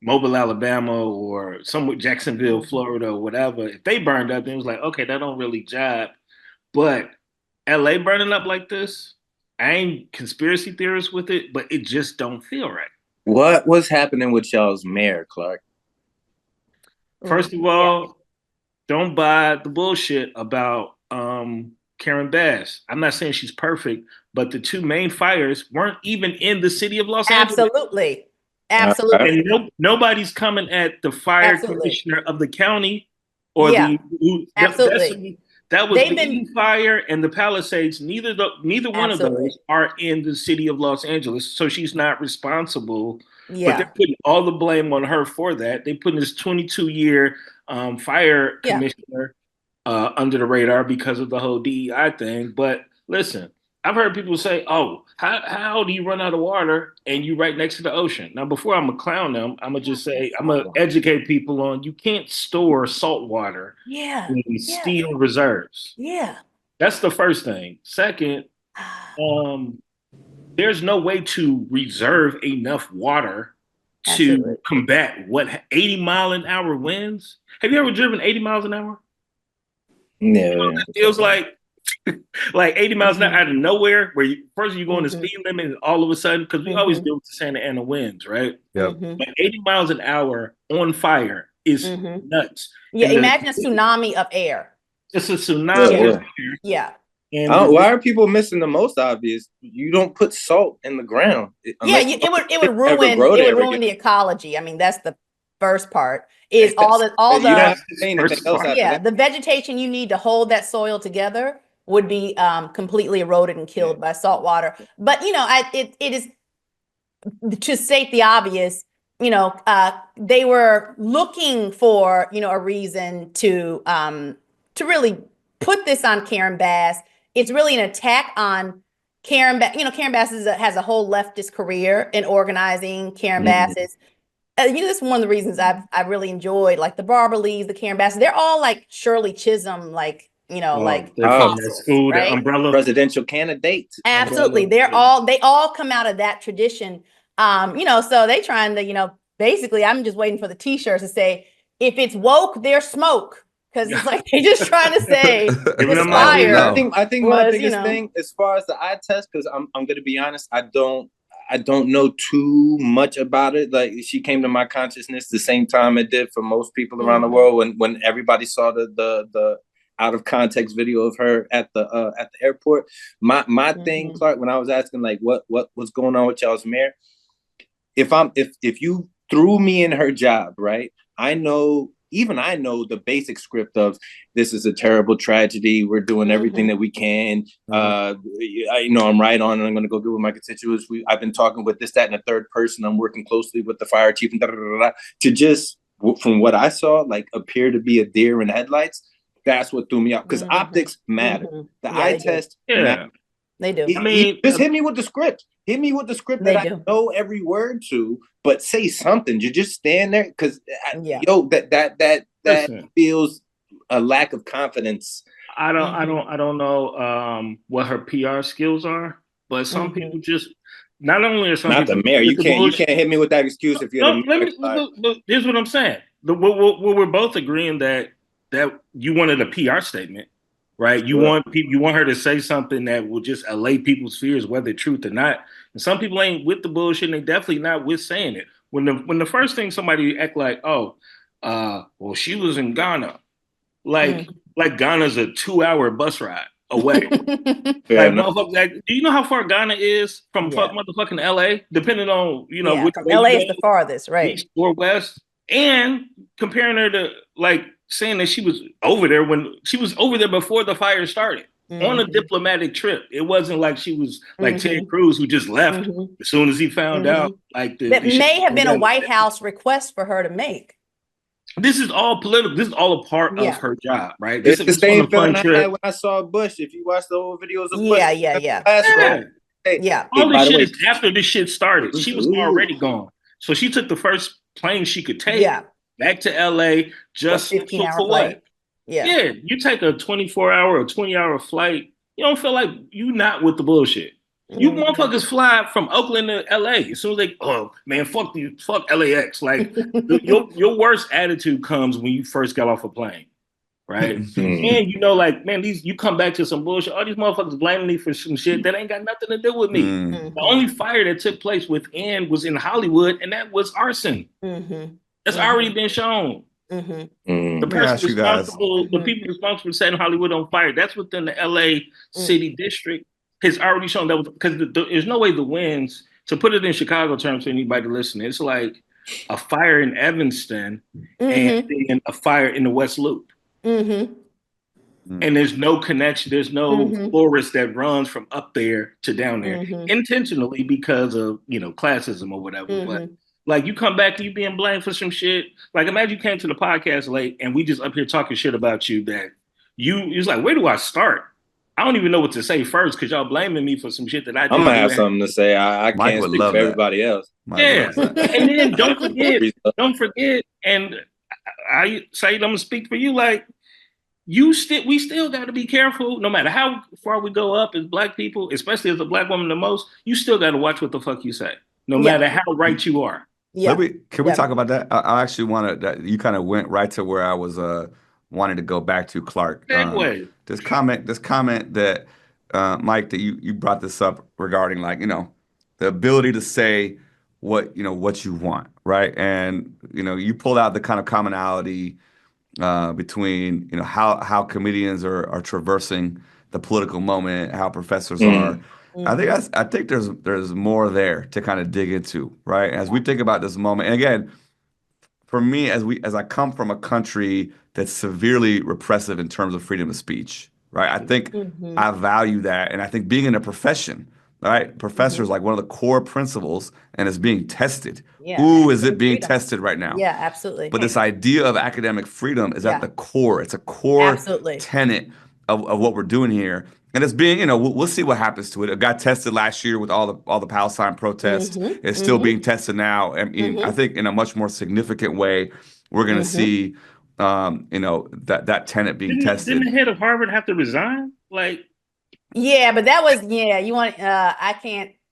Speaker 3: Mobile, Alabama, or somewhere Jacksonville, Florida, or whatever, if they burned up, then it was like, okay, that don't really jive. But LA burning up like this, I ain't conspiracy theorist with it, but it just don't feel right.
Speaker 2: What was happening with y'all's mayor, Clark?
Speaker 3: First of all, don't buy the bullshit about Karen Bass. I'm not saying she's perfect, but the two main fires weren't even in the city of Los Angeles.
Speaker 4: Absolutely.
Speaker 3: And nobody's coming at the fire commissioner of the county or that was the fire and the Palisades. Neither one of those are in the city of Los Angeles, so she's not responsible. Yeah. But they're putting all the blame on her for that. They putting this 22-year fire commissioner under the radar because of the whole DEI thing. But listen, I've heard people say, oh, how do you run out of water and you right next to the ocean? Now, before I'm going to clown them, I'm going to just say, I'm going to educate people on you can't store salt water in steel reserves.
Speaker 4: Yeah.
Speaker 3: That's the first thing. Second, there's no way to reserve enough water to combat 80-mile-an-hour winds. Have you ever driven 80 miles an hour?
Speaker 2: No.
Speaker 3: It feels like like 80 miles an hour out of nowhere, where first you go on the speed limit, and all of a sudden, because we always deal with the Santa Ana winds, right?
Speaker 1: Yeah.
Speaker 3: But 80 miles an hour on fire is nuts.
Speaker 4: Yeah, imagine a tsunami of air.
Speaker 3: It's a tsunami of air.
Speaker 4: Yeah.
Speaker 2: And why are people missing the most obvious? You don't put salt in the ground.
Speaker 4: It would ruin the ecology. I mean, that's the first part. Is the vegetation you need to hold that soil together would be completely eroded and killed by salt water. But it is, to state the obvious, they were looking for a reason to really put this on Karen Bass. It's really an attack on Karen Bass. Karen Bass has a whole leftist career in organizing. Karen Bass is, this is one of the reasons I've really enjoyed, like the Barbara Lees, the Karen Bass. They're all like Shirley Chisholm, like
Speaker 3: school, right? The umbrella
Speaker 2: presidential candidates.
Speaker 4: Absolutely, they all come out of that tradition. So they trying to, basically, I'm just waiting for the T-shirts to say, if it's woke, there's smoke. Because it's like they just trying to say this fire.
Speaker 2: I think my biggest thing as far as the eye test, because I'm gonna be honest, I don't know too much about it. Like, she came to my consciousness the same time it did for most people around the world when everybody saw the out of context video of her at the airport. My thing, Clark, when I was asking like what's going on with y'all's mayor, if you threw me in her job, right? I know the basic script of this is a terrible tragedy. We're doing everything that we can. I'm right on, and I'm going to go get with my constituents. I've been talking with this, that, and the third person. I'm working closely with the fire chief and to just, from what I saw, like appear to be a deer in headlights. That's what threw me out, because optics matter. The eye test matter.
Speaker 4: They do.
Speaker 2: Just hit me with the script. Hit me with the script that I know every word to, but say something. You just stand there, because that feels a lack of confidence.
Speaker 3: I don't know what her PR skills are, but some people just not only are some
Speaker 2: not the mayor. You can't hit me with that excuse if you're
Speaker 3: the mayor. Here's what I'm saying. We're both agreeing that you wanted a PR statement. Right, you want her to say something that will just allay people's fears, whether truth or not. And some people ain't with the bullshit, and they definitely not with saying it. When the first thing somebody act like, well, she was in Ghana, like Ghana's a 2-hour bus ride away. Do you know how far Ghana is from motherfucking LA? Depending on which
Speaker 4: LA is the farthest, right?
Speaker 3: East or west, and comparing her to saying that she was over there when she was over there before the fire started on a diplomatic trip. It wasn't like she was like Ted Cruz, who just left as soon as he found out. That
Speaker 4: may have been a White House request for her to make.
Speaker 3: This is all political. This is all a part of her job, right?
Speaker 2: It's the same feeling I had when I saw Bush. If you watch the old videos of Bush,
Speaker 3: all this shit is after this shit started. She was already gone, so she took the first plane she could take. Back to LA just for what? Yeah, you take a 24-hour or 20-hour flight, you don't feel like you not with the bullshit. You motherfuckers fly from Oakland to LA. As soon as fuck you, fuck LAX. Like your worst attitude comes when you first got off a plane, right? And you come back to some bullshit. All these motherfuckers blaming me for some shit that ain't got nothing to do with me. The only fire that took place was in Hollywood, and that was arson. That's already been shown. The person responsible, the people responsible for setting Hollywood on fire, that's within the LA city district, has already shown that was because there's no way the winds, to put it in Chicago terms for anybody listening, it's like a fire in Evanston and then a fire in the West Loop. And there's no connection, there's no forest that runs from up there to down there intentionally because of classism or whatever. But like, you come back and you being blamed for some shit. Like, imagine you came to the podcast late and we just up here talking shit about you that it's like, where do I start? I don't even know what to say first because y'all blaming me for some shit that I did.
Speaker 2: I'm gonna have something to say. I can't speak for everybody else.
Speaker 3: And then don't forget, and I say I'm gonna speak for you. Like, we still got to be careful. No matter how far we go up as Black people, especially as a Black woman, the most, you still got to watch what the fuck you say, no matter how right you are.
Speaker 1: Can we talk about that? I actually wanted that. You kind of went right to where I was wanted to go back to, Clark. This comment that Mike, that you brought this up regarding, like, the ability to say what you want, right? And you pulled out the kind of commonality between how comedians are traversing the political moment, how professors are. I think there's more there to kind of dig into, right? As we think about this moment, and again, for me, as I come from a country that's severely repressive in terms of freedom of speech, right? I think I value that, and I think being in a profession, right? Professors, like, one of the core principles, and it's being tested.
Speaker 4: Yeah,
Speaker 1: Ooh, is it being tested right now?
Speaker 4: Yeah, absolutely.
Speaker 1: But this idea of academic freedom is at the core. It's a core tenet of what we're doing here. And it's being, we'll see what happens to it. It got tested last year with all the Palestine protests. It's still being tested now. I think in a much more significant way, we're going to see, that tenet being tested.
Speaker 3: Didn't the head of Harvard have to resign?
Speaker 4: Yeah, but that was, you want, I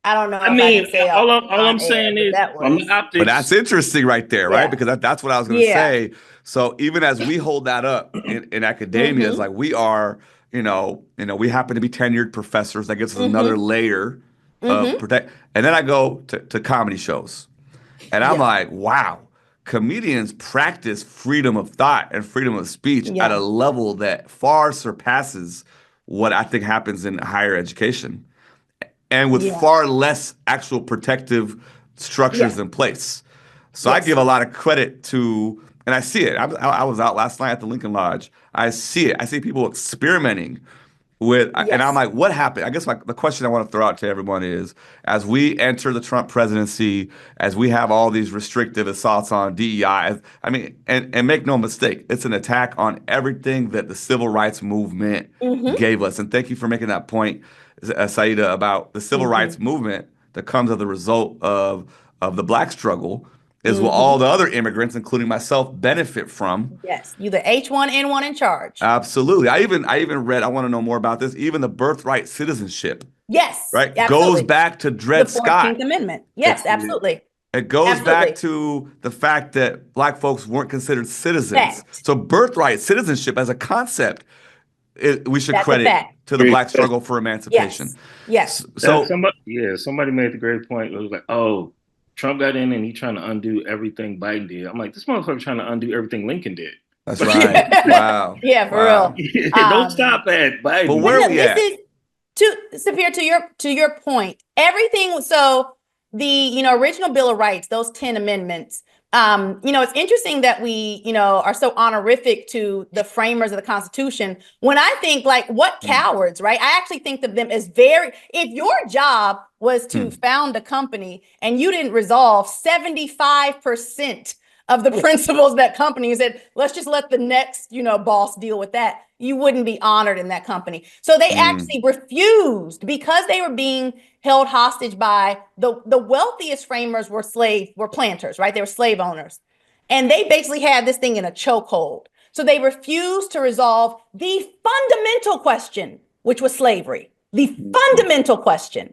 Speaker 4: don't know.
Speaker 3: I mean, all I'm saying is, from the optics.
Speaker 1: But that's interesting right there, right? Because that's what I was going to say. So even as we hold that up in academia, it's like we are, we happen to be tenured professors. That gives us another layer of protect. And then I go to comedy shows, and I'm like, wow, comedians practice freedom of thought and freedom of speech at a level that far surpasses what I think happens in higher education, and with far less actual protective structures in place. So I give a lot of credit to, and I see it. I was out last night at the Lincoln Lodge. I see it. I see people experimenting with, and I'm like, what happened? I guess the question I want to throw out to everyone is, as we enter the Trump presidency, as we have all these restrictive assaults on DEI, and make no mistake, it's an attack on everything that the civil rights movement gave us. And thank you for making that point, Saida, about the civil rights movement that comes as a result of the Black struggle is what all the other immigrants, including myself, benefit from.
Speaker 4: Yes, you the H1N1 in charge.
Speaker 1: Absolutely. I even read, I want to know more about this, even the birthright citizenship.
Speaker 4: Yes.
Speaker 1: Right? Absolutely. Goes back to Dred Scott.
Speaker 4: The 14th Amendment. Yes, absolutely.
Speaker 1: It goes back to the fact that Black folks weren't considered citizens. So birthright citizenship as a concept, we should credit to the Black struggle for emancipation.
Speaker 4: Yes.
Speaker 1: So
Speaker 3: somebody made the great point. It was like, oh, Trump got in and he's trying to undo everything Biden did. I'm like, this motherfucker trying to undo everything Lincoln did.
Speaker 1: That's right. Wow.
Speaker 4: Yeah, for real.
Speaker 3: Don't stop at Biden.
Speaker 1: But where are we at?
Speaker 4: Sapir, to your point, everything. So the original Bill of Rights, those 10 amendments. It's interesting that we are so honorific to the framers of the Constitution. When I think, like, what cowards, right? I actually think of them as if your job was to found a company and you didn't resolve 75% of the principles that company said, let's just let the next, boss deal with that, you wouldn't be honored in that company. So they actually refused, because they were being held hostage by the wealthiest framers were planters, right? They were slave owners. And they basically had this thing in a chokehold. So they refused to resolve the fundamental question, which was slavery, the fundamental question,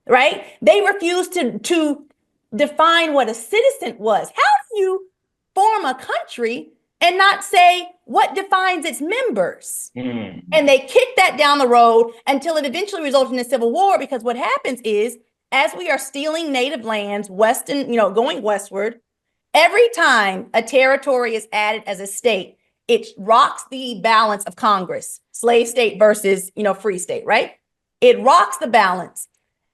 Speaker 4: right? They refused to define what a citizen was. How do you form a country and not say what defines its members? And they kicked that down the road until it eventually resulted in a civil war, because what happens is, as we are stealing native lands, going westward, every time a territory is added as a state, it rocks the balance of Congress, slave state versus, free state, right? It rocks the balance.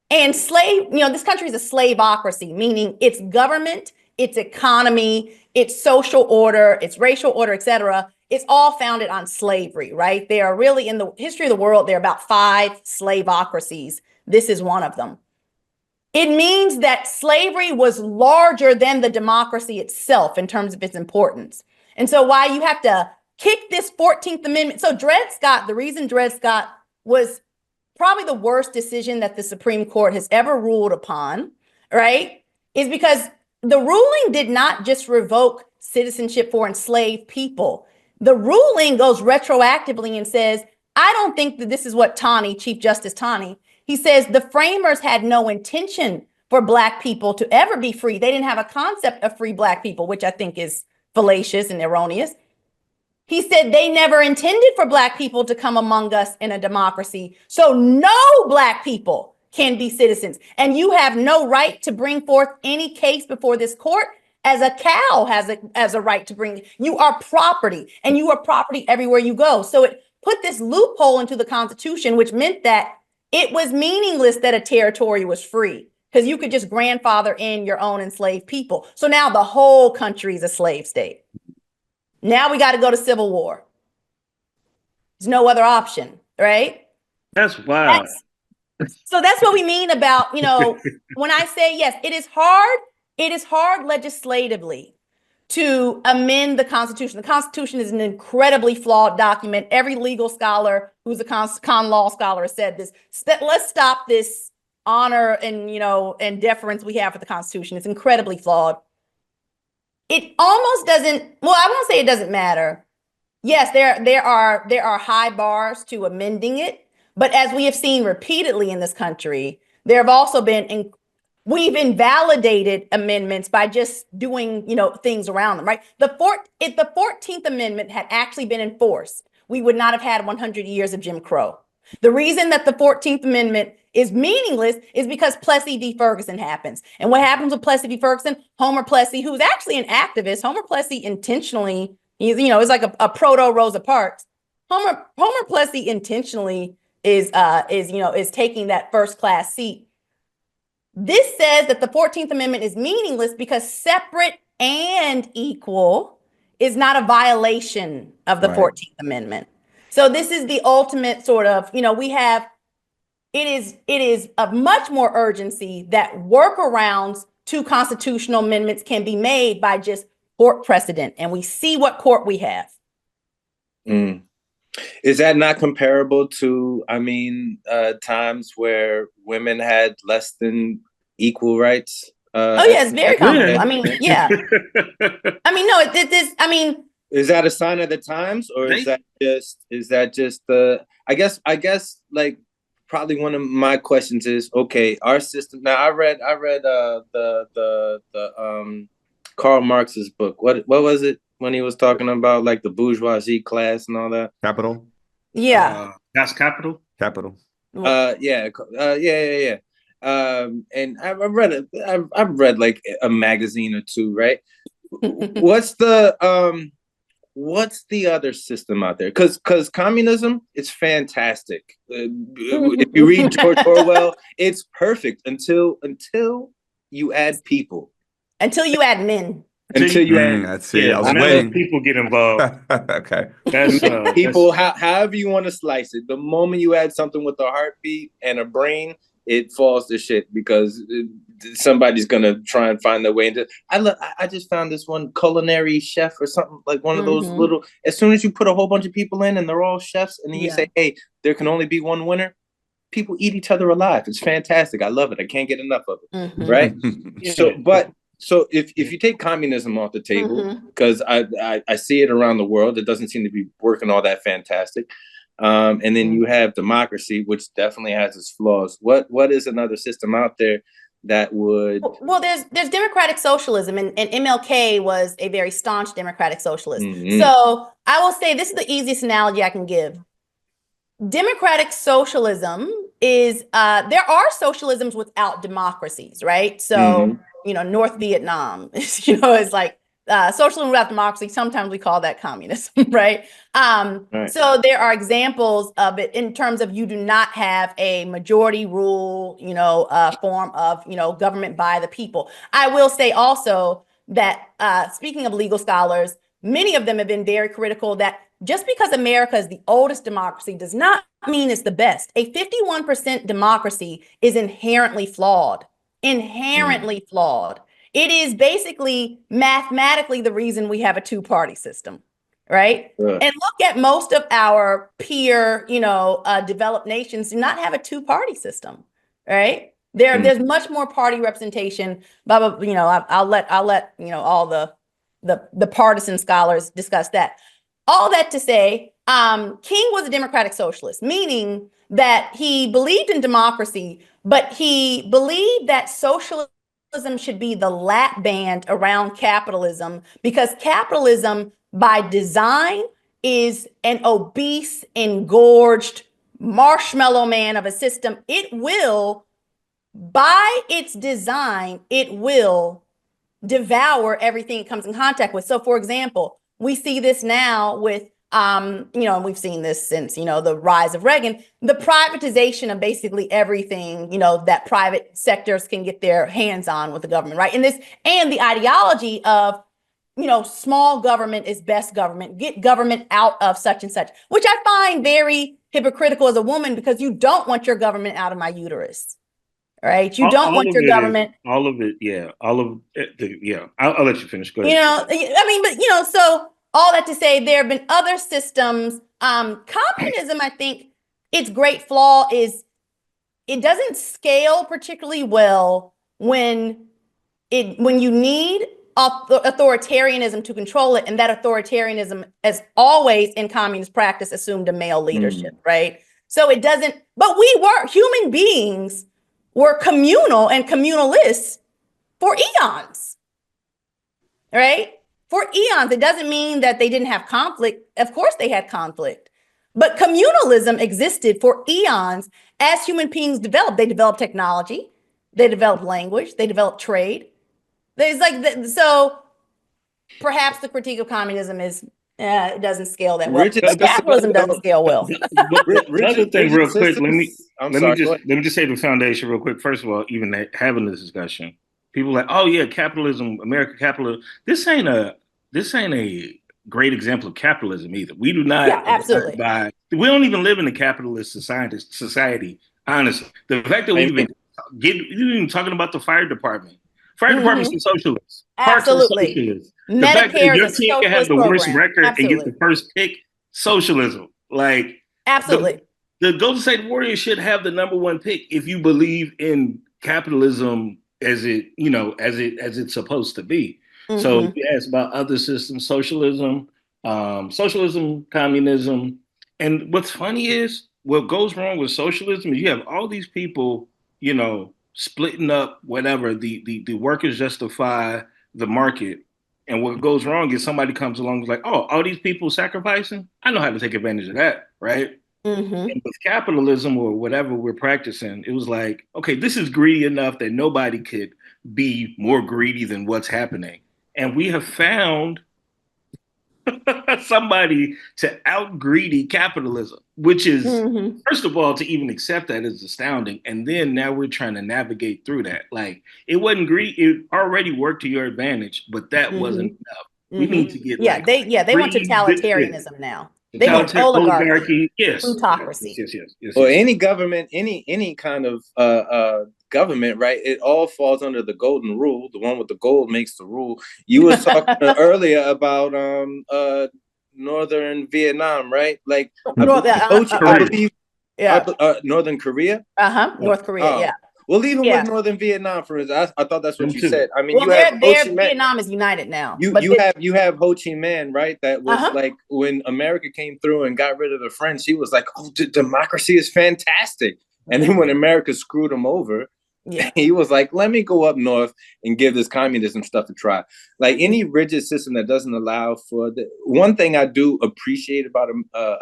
Speaker 4: And this country is a slaveocracy, meaning its government, its economy, its social order, its racial order, et cetera, it's all founded on slavery, right? They are really, in the history of the world, there are about 5 slaveocracies. This is one of them. It means that slavery was larger than the democracy itself in terms of its importance. And so why you have to kick this 14th Amendment. So Dred Scott, the reason Dred Scott was probably the worst decision that the Supreme Court has ever ruled upon, right, is because the ruling did not just revoke citizenship for enslaved people. The ruling goes retroactively and says, I don't think that this is what Chief Justice Taney, he says the framers had no intention for Black people to ever be free. They didn't have a concept of free Black people, which I think is fallacious and erroneous. He said they never intended for Black people to come among us in a democracy. So no Black people can be citizens. And you have no right to bring forth any case before this court as a cow has a right to bring. You are property, and you are property everywhere you go. So it put this loophole into the Constitution, which meant that it was meaningless that a territory was free, because you could just grandfather in your own enslaved people. So now the whole country is a slave state. Now we got to go to civil war. There's no other option, right?
Speaker 3: That's wild.
Speaker 4: So that's what we mean about, when I say, yes, it is hard legislatively to amend the Constitution. The Constitution is an incredibly flawed document. Every legal scholar who's a con law scholar has said this. Let's stop this honor and deference we have for the Constitution. It's incredibly flawed. It almost doesn't, well, I won't say it doesn't matter. Yes, there are high bars to amending it, but as we have seen repeatedly in this country, there have also been, we've invalidated amendments by just doing, things around them, right? If the 14th Amendment had actually been enforced, we would not have had 100 years of Jim Crow. The reason that the 14th Amendment is meaningless is because Plessy v. Ferguson happens. And what happens with Plessy v. Ferguson? Homer Plessy, who's actually an activist, Homer Plessy intentionally, is like a proto Rosa Parks. Homer Plessy intentionally is taking that first class seat. This says that the 14th Amendment is meaningless because separate and equal is not a violation of the 14th Amendment. So this is the ultimate sort of, it is of much more urgency that workarounds to constitutional amendments can be made by just court precedent. And we see what court we have.
Speaker 2: Is that not comparable to, times where women had less than equal rights?
Speaker 4: It's very comparable.
Speaker 2: Is that a sign of the times, or is that just the? I guess like probably one of my questions is, okay, our system. Now I read the Karl Marx's book. What was it when he was talking about like the bourgeoisie class and all that?
Speaker 1: Capital.
Speaker 4: Yeah.
Speaker 3: That's Capital.
Speaker 1: Capital.
Speaker 2: Yeah. And I've read like a magazine or two, right? What's the other system out there? Because communism is fantastic. If you read George Orwell, it's perfect until you add people.
Speaker 4: Until you add men.
Speaker 2: Until you add.
Speaker 1: Let's see. I was waiting.
Speaker 3: People get involved.
Speaker 1: Okay.
Speaker 3: That's
Speaker 2: people. However you want to slice it. The moment you add something with a heartbeat and a brain, it falls to shit because somebody's gonna try and find their way into. I just found this one culinary chef or something, like one of those little. As soon as you put a whole bunch of people in and they're all chefs, and then you say, "Hey, there can only be one winner," people eat each other alive. It's fantastic. I love it. I can't get enough of it. Right. So if you take communism off the table, because I see it around the world, it doesn't seem to be working all that fantastic. And then you have democracy, which definitely has its flaws. What is another system out there that would?
Speaker 4: Well, there's democratic socialism, and MLK was a very staunch democratic socialist. So I will say this is the easiest analogy I can give. Democratic socialism is there are socialisms without democracies, right? So North Vietnam, is like socialism without democracy. Sometimes we call that communism, right? So there are examples of it in terms of you do not have a majority rule, form of, government by the people. I will say also that speaking of legal scholars, many of them have been very critical that just because America is the oldest democracy does not mean it's the best. A 51% democracy is inherently flawed. Inherently flawed. It is basically mathematically the reason we have a two-party system, right? And look at most of our peer, developed nations do not have a two-party system, right? There's much more party representation. Blah, blah, I'll let all the partisan scholars discuss that. All that to say, King was a democratic socialist, meaning that he believed in democracy, but he believed that socialism should be the lap band around capitalism, because capitalism by design is an obese, engorged marshmallow man of a system, it will, by its design, it will devour everything it comes in contact with. So, for example, we see this now with, and we've seen this since, the rise of Reagan, the privatization of basically everything, that private sectors can get their hands on with the government, right? And the ideology of, small government is best government, get government out of such and such, which I find very hypocritical as a woman, because you don't want your government out of my uterus. Right. You don't want your government.
Speaker 3: All of it. Yeah. All of it. Yeah. I'll let you finish. Go ahead.
Speaker 4: So all that to say, there have been other systems. Communism, I think its great flaw is it doesn't scale particularly well when you need authoritarianism to control it. And that authoritarianism, as always in communist practice, assumed a male leadership. Right. So it doesn't. But human beings were communal and communalists for eons, right? For eons. It doesn't mean that they didn't have conflict. Of course they had conflict, but communalism existed for eons as human beings developed. They developed technology, they developed language, they developed trade. So perhaps the critique of communism is it doesn't scale that well. But capitalism doesn't scale well.
Speaker 3: Another thing, real quick, let me just say the foundation real quick. First of all, even having this discussion, people are like, oh yeah, capitalism, American capitalism. This ain't a great example of capitalism either. We do not.
Speaker 4: Yeah, absolutely.
Speaker 3: We don't even live in a capitalist society. Honestly, the fact that we've been even talking about the fire department. Fire departments are socialists.
Speaker 4: Absolutely.
Speaker 3: Socialists. The fact that your team can have the worst record and get the first pick, socialism. Like,
Speaker 4: absolutely.
Speaker 3: The Golden State Warriors should have the #1 pick if you believe in capitalism as it's supposed to be. So you ask about other systems, socialism, communism. And what's funny is what goes wrong with socialism is you have all these people, splitting up whatever, the workers justify the market. And what goes wrong is somebody comes along and is like, oh, all these people sacrificing, I know how to take advantage of that, right? And with capitalism or whatever we're practicing, it was like, okay, this is greedy enough that nobody could be more greedy than what's happening. And we have found somebody to out-greedy capitalism, which is, first of all, to even accept that is astounding. And then now we're trying to navigate through that. Like, it wasn't greedy. It already worked to your advantage, but that wasn't enough. We need to get
Speaker 4: they want totalitarianism now. They want oligarchy, plutocracy.
Speaker 2: Yes. Well, any government, any kind of government, right? It all falls under the golden rule. The one with the gold makes the rule. You were talking earlier about Northern Vietnam, right? Like I believe, Northern Korea.
Speaker 4: North Korea, yeah.
Speaker 2: Well, even with Northern Vietnam, for instance, I thought that's what you said. I mean,
Speaker 4: Vietnam is united now.
Speaker 2: You have Ho Chi Minh, right? That was like when America came through and got rid of the French. He was like, "Oh, democracy is fantastic." And then when America screwed him over, he was like, "Let me go up north and give this communism stuff a try." Like any rigid system that doesn't allow for the one thing I do appreciate about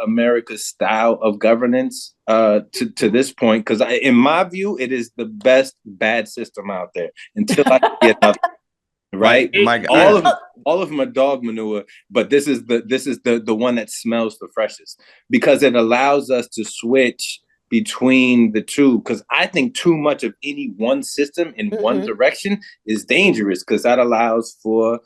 Speaker 2: America's style of governance to this point, because in my view, it is the best bad system out there until I get up. Right, all of them are dog manure, but this is the one that smells the freshest because it allows us to switch between the two, because I think too much of any one system in one direction is dangerous, because that allows for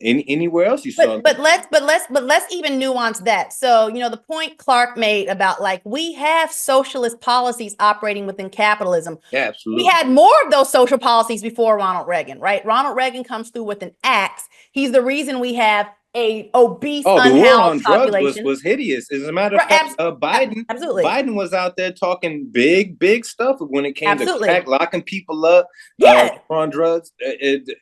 Speaker 2: anywhere else you saw.
Speaker 4: But let's even nuance that. So, the point Clark made about like we have socialist policies operating within capitalism.
Speaker 2: Yeah, absolutely.
Speaker 4: We had more of those social policies before Ronald Reagan, right? Ronald Reagan comes through with an axe. He's the reason we have a obese,
Speaker 2: the war on drugs was hideous. As a matter of fact, Biden was out there talking big stuff when it came to crack, locking people up. On drugs. The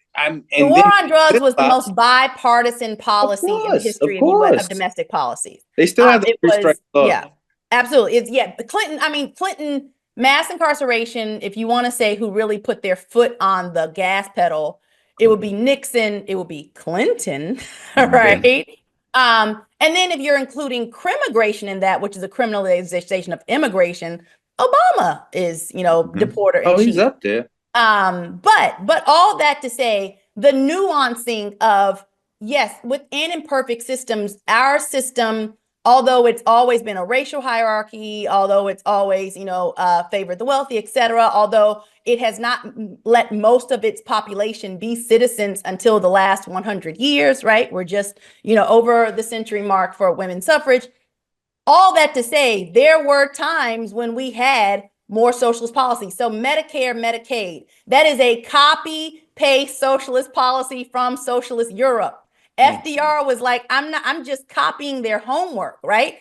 Speaker 4: war on drugs was the most bipartisan policy in the history of domestic policies.
Speaker 2: They still have the three-strike law.
Speaker 4: Yeah, absolutely. Clinton mass incarceration. If you want to say who really put their foot on the gas pedal, it would be Nixon. It would be Clinton, right? And And then if you're including crimmigration in that, which is a criminalization of immigration, Obama is, deporter in chief.
Speaker 2: He's up there.
Speaker 4: But all that to say, the nuancing of, yes, within imperfect systems, our system, although it's always been a racial hierarchy, although it's always, favored the wealthy, et cetera, although it has not let most of its population be citizens until the last 100 years, right? We're just, over the century mark for women's suffrage. All that to say, there were times when we had more socialist policy. So Medicare, Medicaid, that is a copy-paste socialist policy from socialist Europe. FDR was like, I'm just copying their homework, right?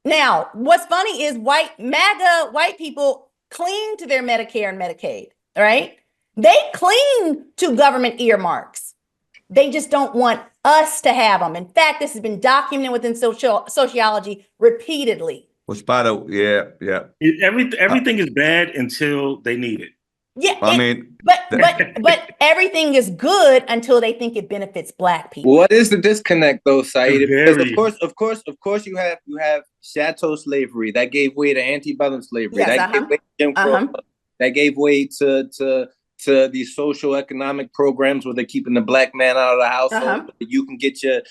Speaker 4: Now, what's funny is MAGA white people cling to their Medicare and Medicaid, right? They cling to government earmarks. They just don't want us to have them. In fact, this has been documented within sociology repeatedly.
Speaker 1: Which yeah.
Speaker 3: Everything is bad until they need it.
Speaker 4: Yeah, but everything is good until they think it benefits Black people.
Speaker 2: What is the disconnect, though, Saida? Because of course, you have chattel slavery that gave way to antebellum slavery.
Speaker 4: Yes,
Speaker 2: that gave way to Jim Crow. That gave way to these social economic programs where they're keeping the Black man out of the household. You can get your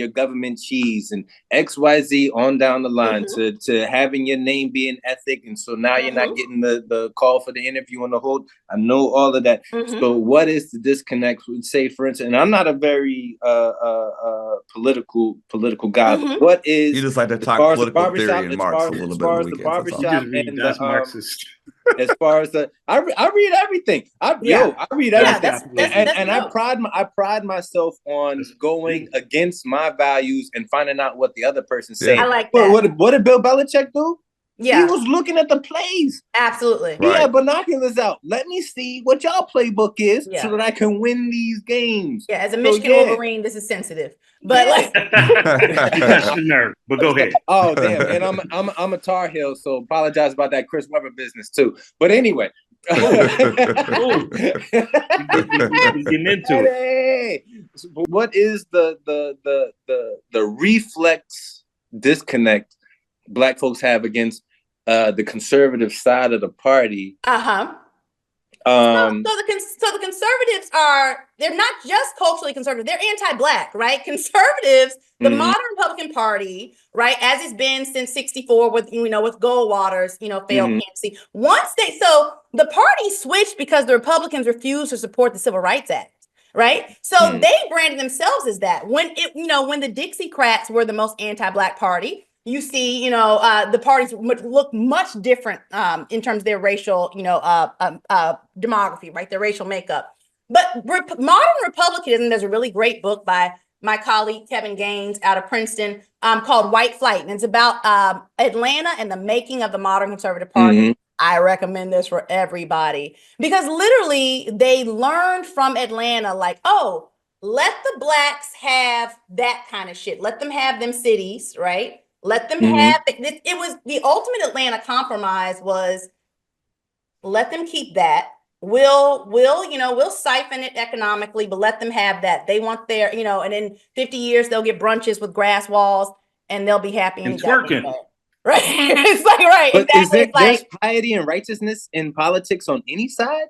Speaker 2: government cheese and XYZ on down the line to having your name be an ethic. And so now you're not getting the call for the interview and the whole. I know all of that. So what is the disconnect? Say, for instance, and I'm not a very political guy. But what is
Speaker 1: you just like to talk political theory and Marx a little bit?
Speaker 2: As far as the barbershop and
Speaker 3: that's Marxist.
Speaker 2: As far as I read everything. I read everything. And I pride myself on going against my values and finding out what the other person's saying.
Speaker 4: I like that.
Speaker 2: What did Bill Belichick do?
Speaker 4: Yeah.
Speaker 2: He was looking at the plays.
Speaker 4: Absolutely.
Speaker 2: He had binoculars out. Let me see what y'all playbook is so that I can win these games.
Speaker 4: Yeah, as a Michigan Wolverine, this is sensitive. But
Speaker 3: but go ahead.
Speaker 2: Oh damn, and I'm a Tar Heel, so apologize about that Chris Webber business too. But anyway. Getting into it. What is the reflex disconnect Black folks have against the conservative side of the party?
Speaker 4: So the conservatives they're not just culturally conservative, they're anti-Black, right? Conservatives, the modern Republican Party, right, as it's been since 64 with Goldwater's, failed candidacy. So the party switched because the Republicans refused to support the Civil Rights Act, right? So they branded themselves as that. When the Dixiecrats were the most anti-Black party, you see, the parties look much different in terms of their racial, demography, right? Their racial makeup. But modern republicanism, there's a really great book by my colleague Kevin Gaines out of Princeton called White Flight. And it's about Atlanta and the making of the modern conservative party. I recommend this for everybody because literally they learned from Atlanta, like, oh, let the Blacks have that kind of shit. Let them have them cities, right? Let them have it. It was the ultimate Atlanta compromise was let them keep that. We'll siphon it economically, but let them have that. They want their, and in 50 years they'll get brunches with grass walls and they'll be happy and
Speaker 3: twerking.
Speaker 4: Right. It's like right.
Speaker 2: But
Speaker 4: exactly.
Speaker 2: There's piety and righteousness in politics on any side?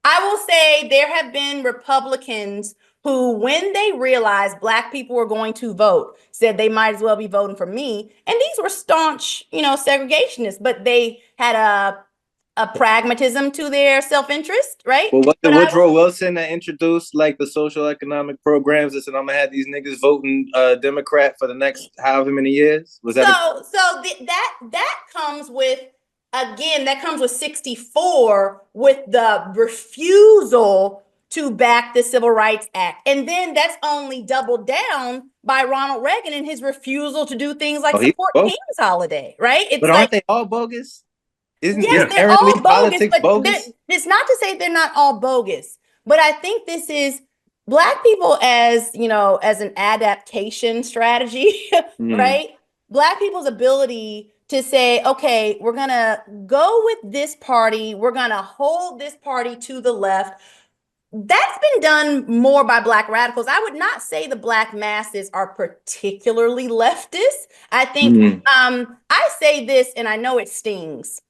Speaker 4: I will say there have been Republicans who, when they realized Black people were going to vote, said they might as well be voting for me. And these were staunch, segregationists, but they had a pragmatism to their self-interest, right?
Speaker 2: Well, what did Woodrow Wilson that introduced like the social economic programs that said I'm gonna have these niggas voting Democrat for the next however many years? Was that
Speaker 4: that comes with, again, that comes with 64 with the refusal to back the Civil Rights Act. And then that's only doubled down by Ronald Reagan and his refusal to do things like support King's Holiday, right?
Speaker 2: But aren't they all bogus?
Speaker 4: They're all bogus, but it's not to say they're not all bogus. But I think this is Black people as an adaptation strategy, right? Black people's ability to say, okay, we're going to go with this party. We're going to hold this party to the left. That's been done more by Black radicals. I would not say the Black masses are particularly leftist. I think I say this, and I know it stings.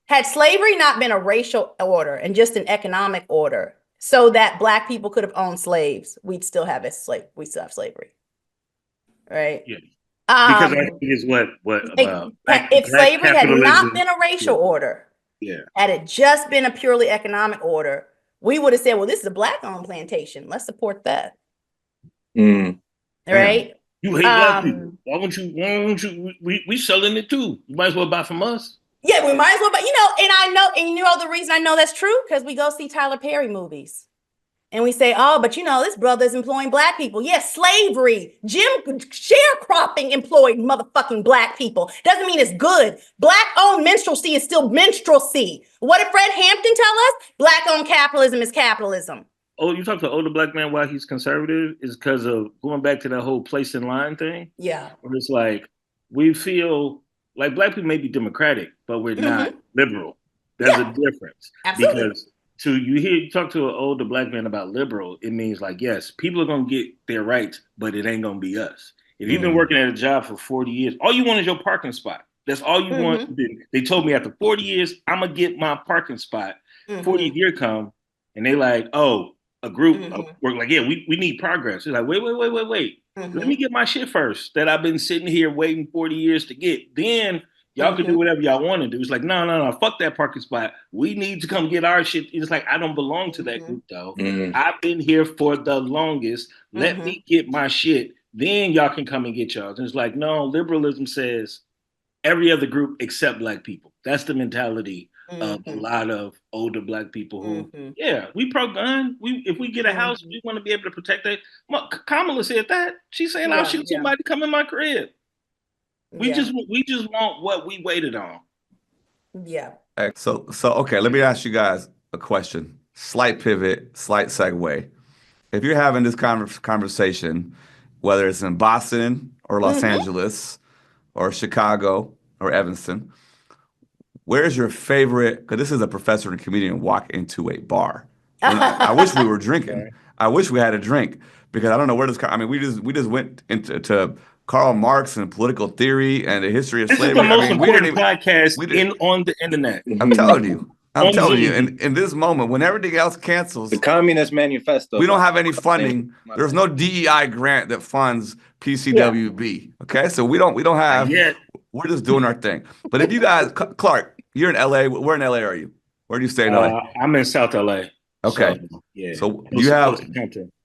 Speaker 4: Had slavery not been a racial order and just an economic order, so that Black people could have owned slaves, we'd still have slavery, right?
Speaker 3: Yeah. Because I think is what
Speaker 4: if slavery had not been a racial order, had it just been a purely economic order, we would have said, well, this is a Black-owned plantation. Let's support that. Right?
Speaker 3: You hate Black people. Why won't you? We selling it too. You might as well buy from us.
Speaker 4: Yeah, we might as well. But the reason I know that's true, because we go see Tyler Perry movies. And we say, oh, but this brother is employing Black people. Yes, slavery, sharecropping employed motherfucking Black people. Doesn't mean it's good. Black-owned minstrelsy is still minstrelsy. What did Fred Hampton tell us? Black-owned capitalism is capitalism.
Speaker 3: Oh, you talk to an older Black man why he's conservative is because of going back to that whole place in line thing.
Speaker 4: Yeah.
Speaker 3: Where it's like, we feel like Black people may be democratic, but we're not liberal. There's a difference.
Speaker 4: Absolutely.
Speaker 3: Because you talk to an older Black man about liberal, it means like, yes, people are going to get their rights, but it ain't going to be us. If you've been working at a job for 40 years, all you want is your parking spot. That's all you want. They told me after 40 years, I'm going to get my parking spot. 40th year come, and they like, oh, a group of work like, yeah, we need progress. It's like, wait. Let me get my shit first that I've been sitting here waiting 40 years to get. Then y'all can do whatever y'all want to do. It's like, no, fuck that parking spot. We need to come get our shit. It's like, I don't belong to that group, though. I've been here for the longest. Let me get my shit. Then y'all can come and get y'all. And it's like, no, liberalism says every other group except Black people. That's the mentality of a lot of older Black people who, we pro-gun. If we get a house, we want to be able to protect it. Kamala said that. She's saying, I'll shoot somebody come in my crib. We just want what we waited on.
Speaker 4: Yeah.
Speaker 1: So okay, let me ask you guys a question. Slight pivot, slight segue. If you're having this conversation, whether it's in Boston or Los Angeles or Chicago or Evanston, where's your favorite? Because this is a professor and comedian walk into a bar. I wish we were drinking. I wish we had a drink because I don't know where this. I mean, we just went into Karl Marx and political theory and the history of slavery.
Speaker 3: This is the most important podcast on the internet.
Speaker 1: I'm telling you. In this moment, when everything else cancels,
Speaker 2: the Communist Manifesto.
Speaker 1: We don't have any funding. There's no DEI grant that funds PCWB. Okay, so we don't have. We're just doing our thing. But if you guys, Clark, you're in LA. Where in LA are you? Where do you stay in LA?
Speaker 3: I'm in South LA.
Speaker 1: Okay. So you have.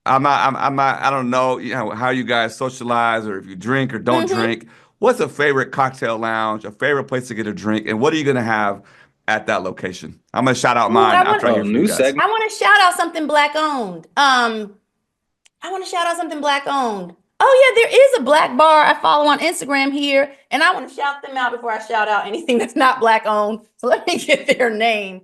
Speaker 1: I'm not. I don't know. How you guys socialize, or if you drink or don't drink. What's a favorite cocktail lounge? A favorite place to get a drink, and what are you gonna have at that location? I'm gonna shout out mine after I hear from you guys.
Speaker 4: I want to shout out something Black owned. Oh yeah, there is a Black bar I follow on Instagram here, and I want to shout them out before I shout out anything that's not Black owned. So let me get their name.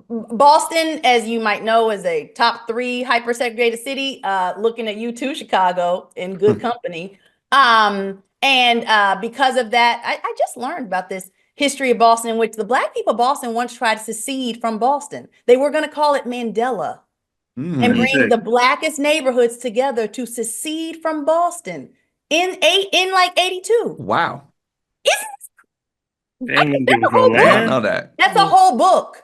Speaker 4: Boston, as you might know, is a top 3 hyper-segregated city. Looking at you too, Chicago, in good company. And because of that, I just learned about this history of Boston, in which the Black people of Boston once tried to secede from Boston. They were going to call it Mandela and bring the Blackest neighborhoods together to secede from Boston in like 82.
Speaker 1: Wow.
Speaker 4: That's a whole book.
Speaker 1: I know that.
Speaker 4: That's a whole book.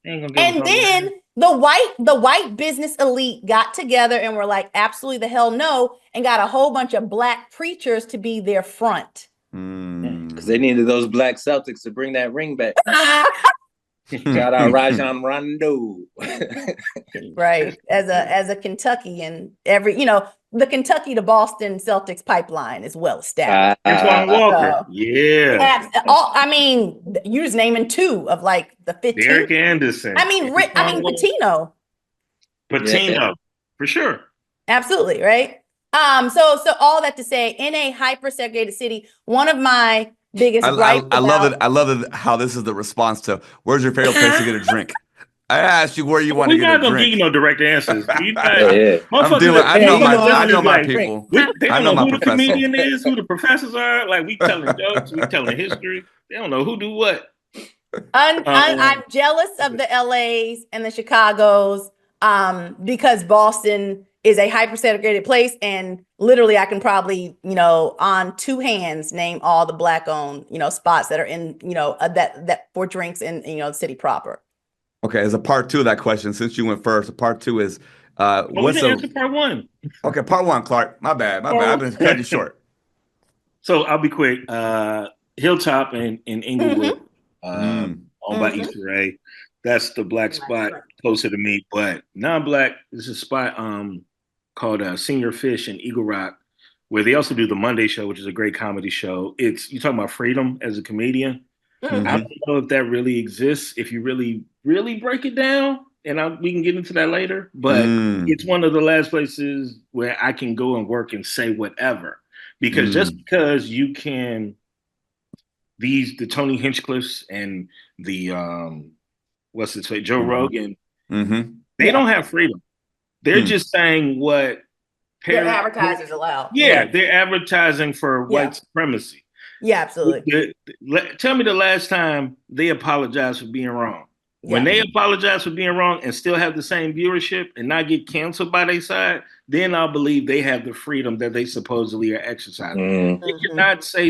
Speaker 4: And then the white business elite got together and were like, absolutely the hell no, and got a whole bunch of Black preachers to be their front.
Speaker 2: Because they needed those Black Celtics to bring that ring back. Shout out Rajon Rondo.
Speaker 4: Right. As a Kentuckian, the Kentucky to Boston Celtics pipeline is well established.
Speaker 3: Antoine Walker.
Speaker 4: You're just naming 2 of like the 15.
Speaker 3: Derek Anderson.
Speaker 4: Patino.
Speaker 3: Patino, for sure.
Speaker 4: Absolutely, right? So all that to say, in a hyper-segregated city, one of my biggest gripes
Speaker 1: I love it how this is the response to where's your favorite place to get a drink. I asked you where you want to get a drink. We're not gonna
Speaker 3: give you no direct answers.
Speaker 1: I know my people. I know my
Speaker 3: who the comedian is, who the professors are. Like, we telling jokes, we telling history. They don't know who do what.
Speaker 4: I'm jealous of the LAs and the Chicagos because Boston is a hyper-segregated place, and literally I can probably, on two hands name all the Black-owned, spots that are in, that for drinks in, the city proper.
Speaker 1: Okay, as a part two of that question, since you went first, part two is what's
Speaker 3: answer part one?
Speaker 1: Okay, part one, Clark. My bad. I've been cutting you short.
Speaker 3: So I'll be quick. Hilltop in Inglewood, owned by Easter A. That's the Black spot closer to me, but non-Black. This is a spot called Senior Fish in Eagle Rock, where they also do the Monday show, which is a great comedy show. You talking about freedom as a comedian. I don't know if that really exists if you really, really break it down, and we can get into that later. But it's one of the last places where I can go and work and say whatever, because just because you can, the Tony Hinchcliffes and the Joe Rogan, they don't have freedom. They're just saying what
Speaker 4: their advertisers allow.
Speaker 3: Yeah, they're advertising for white supremacy.
Speaker 4: Yeah, absolutely.
Speaker 3: Tell me the last time they apologized for being wrong. When they apologize for being wrong and still have the same viewership and not get canceled by their side, then I'll believe they have the freedom that they supposedly are exercising. They cannot say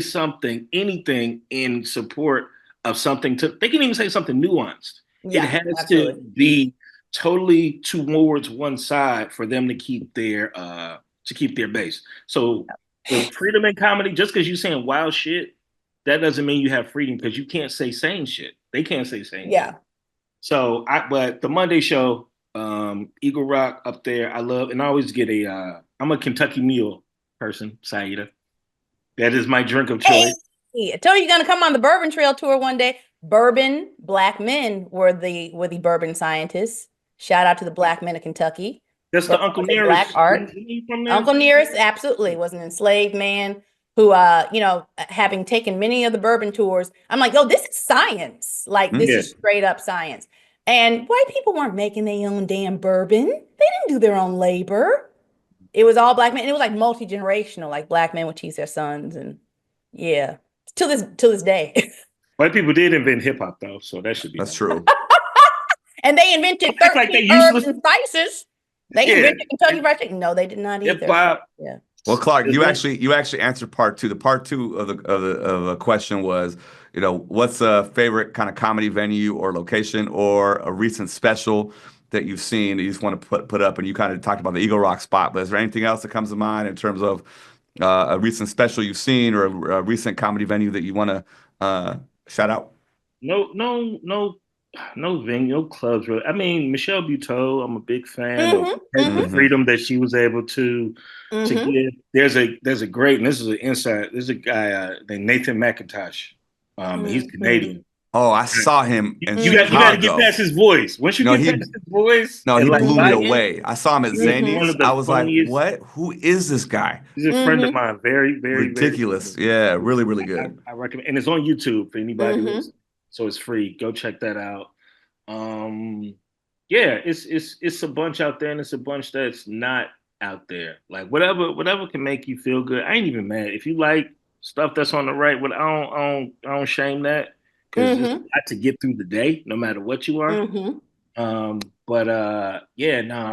Speaker 3: anything in support of something. They can even say something nuanced. It has to be totally towards one side for them to keep their base. So the freedom in comedy, just because you're saying wild shit, that doesn't mean you have freedom, because you can't say sane shit. They can't say sane shit. So but the Monday show, Eagle Rock up there, I love, and I always get I'm a Kentucky Mule person, Saida. That is my drink of choice.
Speaker 4: Hey, I told you you're gonna come on the Bourbon Trail tour one day. Bourbon Black men were the bourbon scientists. Shout out to the Black men of Kentucky.
Speaker 3: That's the Uncle Nearest.
Speaker 4: Black art. Uncle Nearest absolutely was an enslaved man who, having taken many of the bourbon tours, I'm like, yo, this is science. Like, this is straight up science. And white people weren't making their own damn bourbon. They didn't do their own labor. It was all Black men. And it was like multi-generational, like Black men would teach their sons. And till this day.
Speaker 3: White people did invent hip hop though, so that should be.
Speaker 1: That's true.
Speaker 4: And they invented 13 herbs and spices. They invented Kentucky Fried Chicken. No, they did not either.
Speaker 3: Yeah.
Speaker 1: Well, Clark, you actually answered part two. The part two of the question was, what's a favorite kind of comedy venue or location or a recent special that you've seen that you just want to put up? And you kind of talked about the Eagle Rock spot, but is there anything else that comes to mind in terms of a recent special you've seen or a recent comedy venue that you want to shout out?
Speaker 3: No venue, no clubs. Really. I mean, Michelle Buteau, I'm a big fan of the freedom that she was able to give. There's a great, and this is an insight. There's a guy named Nathan McIntosh. He's Canadian.
Speaker 1: Oh, I saw him in
Speaker 3: you got to get past his voice. Once you get past his voice,
Speaker 1: he blew me away. I saw him at Zanny's. I was like, "What? Who is this guy?"
Speaker 3: He's a friend of mine. Very, very
Speaker 1: ridiculous. Very really, really good.
Speaker 3: I recommend, and it's on YouTube for anybody who's. So it's free. Go check that out. It's a bunch out there, and it's a bunch that's not out there. Like whatever can make you feel good. I ain't even mad if you like stuff that's on the right. But I don't shame that, because it's a lot to get through the day, no matter what you are. I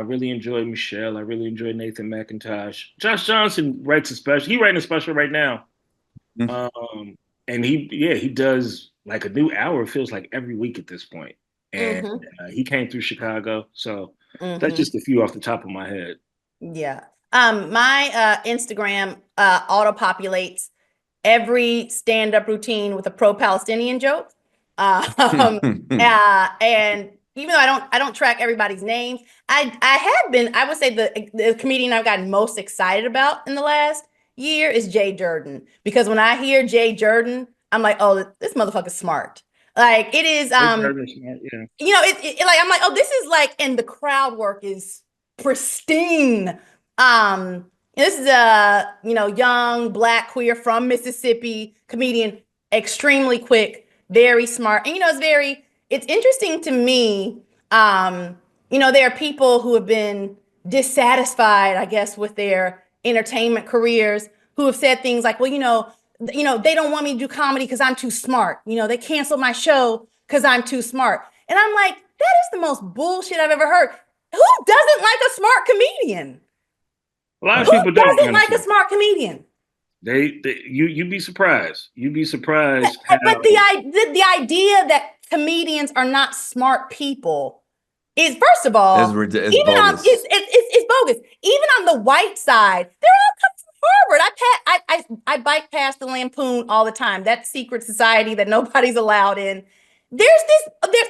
Speaker 3: really enjoy Michelle. I really enjoy Nathan McIntosh. Josh Johnson writes a special. He's writing a special right now. And he does like a new hour. It feels like every week at this point. And he came through Chicago. So that's just a few off the top of my head.
Speaker 4: Yeah. My Instagram auto-populates every stand-up routine with a pro-Palestinian joke. And even though I don't track everybody's names, I would say the comedian I've gotten most excited about in the last year is Jay Jordan, because when I hear Jay Jordan, I'm like, oh, this motherfucker's smart. Like it is, I'm like, oh, this is like, and the crowd work is pristine. This is a, young Black queer from Mississippi comedian, extremely quick, very smart. And, it's interesting to me. There are people who have been dissatisfied, I guess, with their entertainment careers, who have said things like, well, they don't want me to do comedy because I'm too smart. They canceled my show because I'm too smart. And I'm like, that is the most bullshit I've ever heard. Who doesn't like a smart comedian?
Speaker 3: A lot of people
Speaker 4: doesn't like a smart comedian.
Speaker 3: You'd be surprised. You'd be surprised.
Speaker 4: But the idea that comedians are not smart people is, first of all,
Speaker 1: it's bogus.
Speaker 4: It's bogus. Even on the white side, they're all coming from Harvard. I bike past the Lampoon all the time. That secret society that nobody's allowed in. There's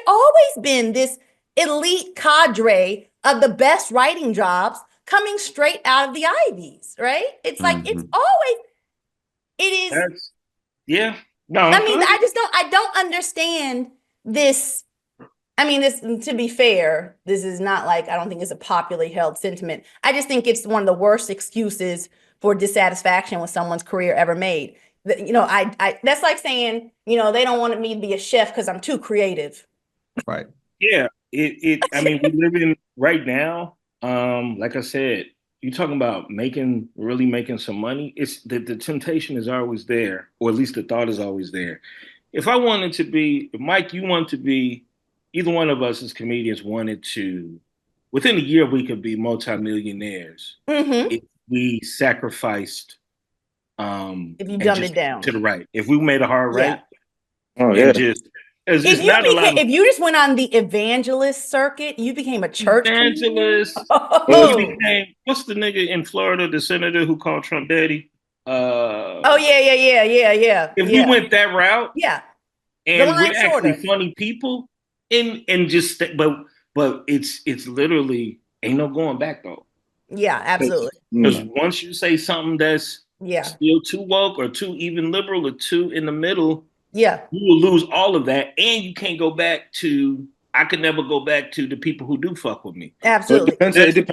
Speaker 4: always been this elite cadre of the best writing jobs coming straight out of the Ivies, right? It's like it's always. It is.
Speaker 3: Yeah. No.
Speaker 4: I mean, I don't understand this. I mean, this, to be fair, this is not like, I don't think it's a popularly held sentiment. I just think it's one of the worst excuses for dissatisfaction with someone's career ever made. You know, that's like saying, you know, they don't want me to be a chef because I'm too creative.
Speaker 1: Right.
Speaker 3: Yeah. I mean, we live in right now. Like I said, you're talking about really making some money. It's the temptation is always there, or at least the thought is always there. If I wanted to be, Mike, you want to be, either one of us as comedians wanted to, within a year, we could be multimillionaires if we sacrificed.
Speaker 4: If you dumbed it down
Speaker 3: to the right, if we made a hard right,
Speaker 4: if you just went on the evangelist circuit, you became a church
Speaker 3: evangelist. You became, what's the nigga in Florida, the senator who called Trump daddy?
Speaker 4: Yeah.
Speaker 3: If we went that route, and we're actually funny people, and just but it's literally ain't no going back though.
Speaker 4: Yeah, absolutely.
Speaker 3: Because once you say something that's still too woke or too even liberal or too in the middle, you will lose all of that, and you can't go back to. I could never go back to the people who do fuck with me.
Speaker 4: Absolutely.
Speaker 2: It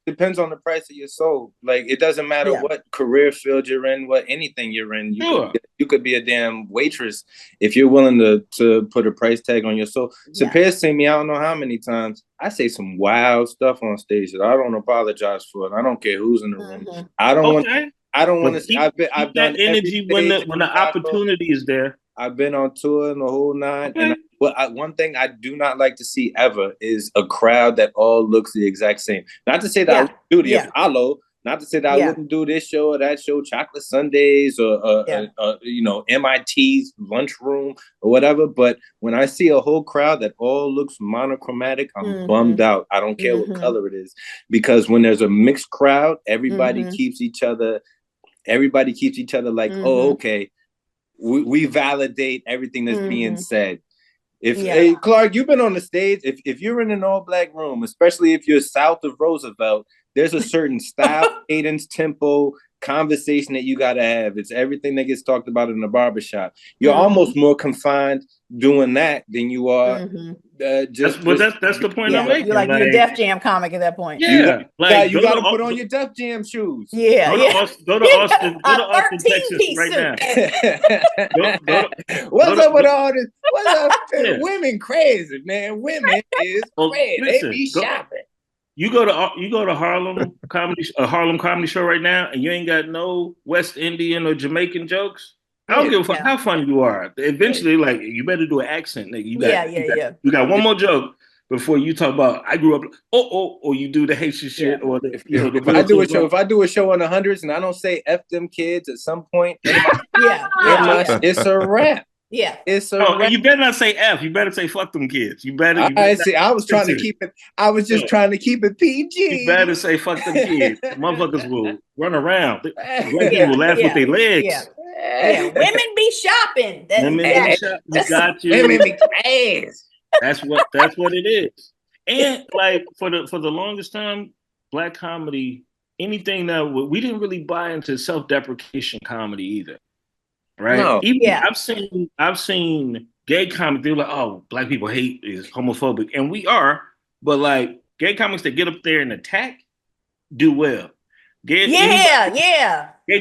Speaker 2: depends on the price of your soul. Like, it doesn't matter what career field you're in, what anything you're in. You could be a damn waitress if you're willing to put a price tag on your soul. SEPEHR'S seen me, I don't know how many times. I say some wild stuff on stage that I don't apologize for, and I don't care who's in the room. I don't want to see. I've done
Speaker 3: energy when the opportunity is there.
Speaker 2: I've been on tour and the whole nine. And one thing I do not like to see ever is a crowd that all looks the exact same. Not to say that I would do the Apollo. Not to say that I wouldn't do this show or that show, Chocolate Sundays or you know, MIT's lunchroom or whatever. But when I see a whole crowd that all looks monochromatic, I'm bummed out. I don't care what color it is, because when there's a mixed crowd, everybody keeps each other. Everybody keeps each other like, oh, okay. We validate everything that's being said. Hey, Clark, you've been on the stage. If you're in an all-black room, especially if you're south of Roosevelt, there's a certain style, cadence, tempo, conversation that you got to have. It's everything that gets talked about in the barbershop. You're almost more confined doing that than you are
Speaker 3: that's the point I'm making.
Speaker 4: You're like you're a Def Jam comic at that point.
Speaker 3: Yeah,
Speaker 2: you got to put on your Def Jam shoes.
Speaker 3: Go to Austin, Texas right now.
Speaker 2: What's up with all this? What's up? Women crazy, man. Women is crazy. They be shopping.
Speaker 3: You go to Harlem comedy show right now, and you ain't got no West Indian or Jamaican jokes. I don't give a fuck how funny you are. Eventually, like, you better do an accent, nigga. You got one more joke before you talk about I grew up. Or you do the Haitian shit or the.
Speaker 2: If I do a show on the hundreds and I don't say F them kids at some point, it's a wrap.
Speaker 4: Yeah,
Speaker 2: it's a.
Speaker 3: You better not say F. You better say fuck them kids. You better.
Speaker 2: I was trying to keep it. I was just trying to keep it PG.
Speaker 3: You better say fuck them kids. Motherfuckers will run around. People will laugh with their legs.
Speaker 4: Women be shopping.
Speaker 3: Women be shopping. Got you.
Speaker 2: Women be ass.
Speaker 3: That's what it is. And like for the longest time, black comedy, anything that we didn't really buy into self-deprecation comedy either. Right.
Speaker 2: No.
Speaker 3: I've seen gay comics. They're like, oh, black people hate is homophobic, and we are. But like gay comics that get up there and attack do well. Gay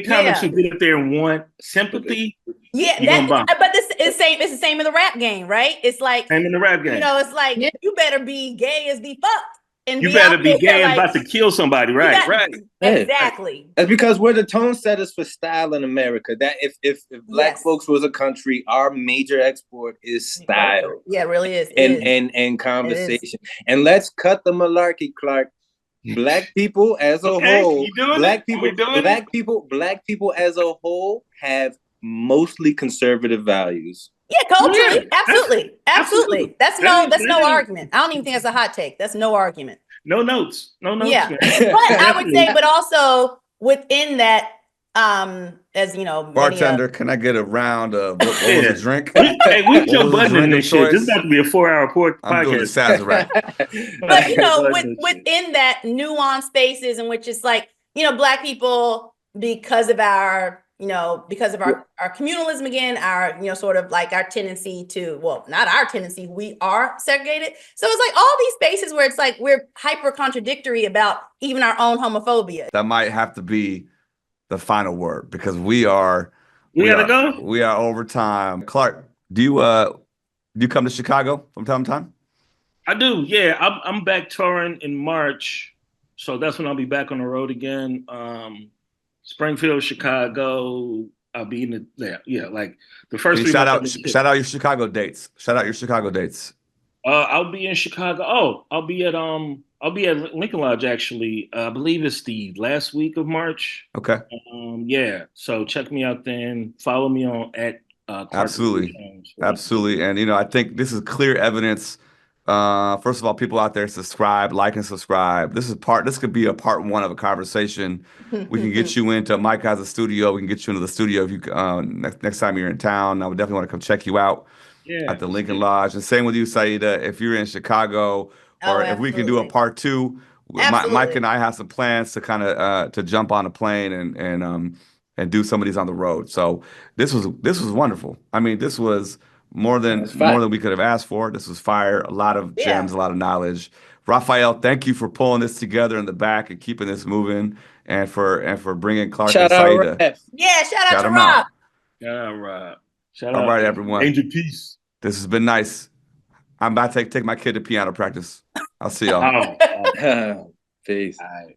Speaker 3: comics who get up there and want sympathy.
Speaker 4: Yeah, but it's the same in the rap game, right? It's like
Speaker 3: same in the rap game.
Speaker 4: You know, it's like you better be gay as the fuck and
Speaker 3: you
Speaker 4: be
Speaker 3: better
Speaker 4: out
Speaker 3: be
Speaker 4: there,
Speaker 3: game about to kill somebody, right? Right.
Speaker 4: Exactly.
Speaker 2: That's because we're the tone setters for style in America. That if Black folks was a country, our major export is style.
Speaker 4: Yeah, it really is.
Speaker 2: And conversation. And let's cut the malarkey, Clark. Black people as a whole, black people as a whole have mostly conservative values.
Speaker 4: Yeah, culturally, absolutely. That's no argument. I don't even think that's a hot take. That's no argument.
Speaker 3: No notes.
Speaker 4: Yeah, but I would say, but also within that, as you know,
Speaker 1: bartender, can I get a round of what was the drink?
Speaker 3: Hey, we Joe Budden in this shit. This is about to be a 4-hour podcast.
Speaker 1: I'm doing the Sazerac.
Speaker 4: But you know, within that nuanced spaces in which it's like, you know, Black people, because of our communalism again, our, you know, sort of like our tendency to, well, not our tendency, we are segregated. So it's like all these spaces where it's like we're hyper contradictory about even our own homophobia.
Speaker 1: That might have to be the final word because we are over time. Clark, do you come to Chicago from time to time?
Speaker 3: I do, yeah. I'm back touring in March, so that's when I'll be back on the road again. Springfield, Chicago. I'll be in like the first.
Speaker 1: Shout out your Chicago dates.
Speaker 3: I'll be in Chicago. Oh, I'll be at Lincoln Lodge actually. I believe it's the last week of March.
Speaker 1: Okay.
Speaker 3: Yeah. So check me out then. Follow me on at
Speaker 1: Absolutely. And you know, I think this is clear evidence. First of all, people out there, subscribe, like, and subscribe. This could be a part 1 of a conversation. We can get you into Mike has a studio. We can get you into the studio if you next time you're in town. I would definitely want to come check you out at the Lincoln Lodge. And same with you, Saida. If you're in Chicago, or if we can do a part 2, Mike and I have some plans to kind of to jump on a plane and do some of these on the road. So this was wonderful. I mean, this was more than we could have asked for. This was fire. A lot of gems, a lot of knowledge. Raphael, thank you for pulling this together in the back and keeping this moving, and for bringing Clark and Saida.
Speaker 4: Yeah, shout out to Rob.
Speaker 3: Shout out Rob.
Speaker 1: All right, everyone.
Speaker 3: Angel peace.
Speaker 1: This has been nice. I'm about to take my kid to piano practice. I'll see y'all.
Speaker 2: Peace. All right.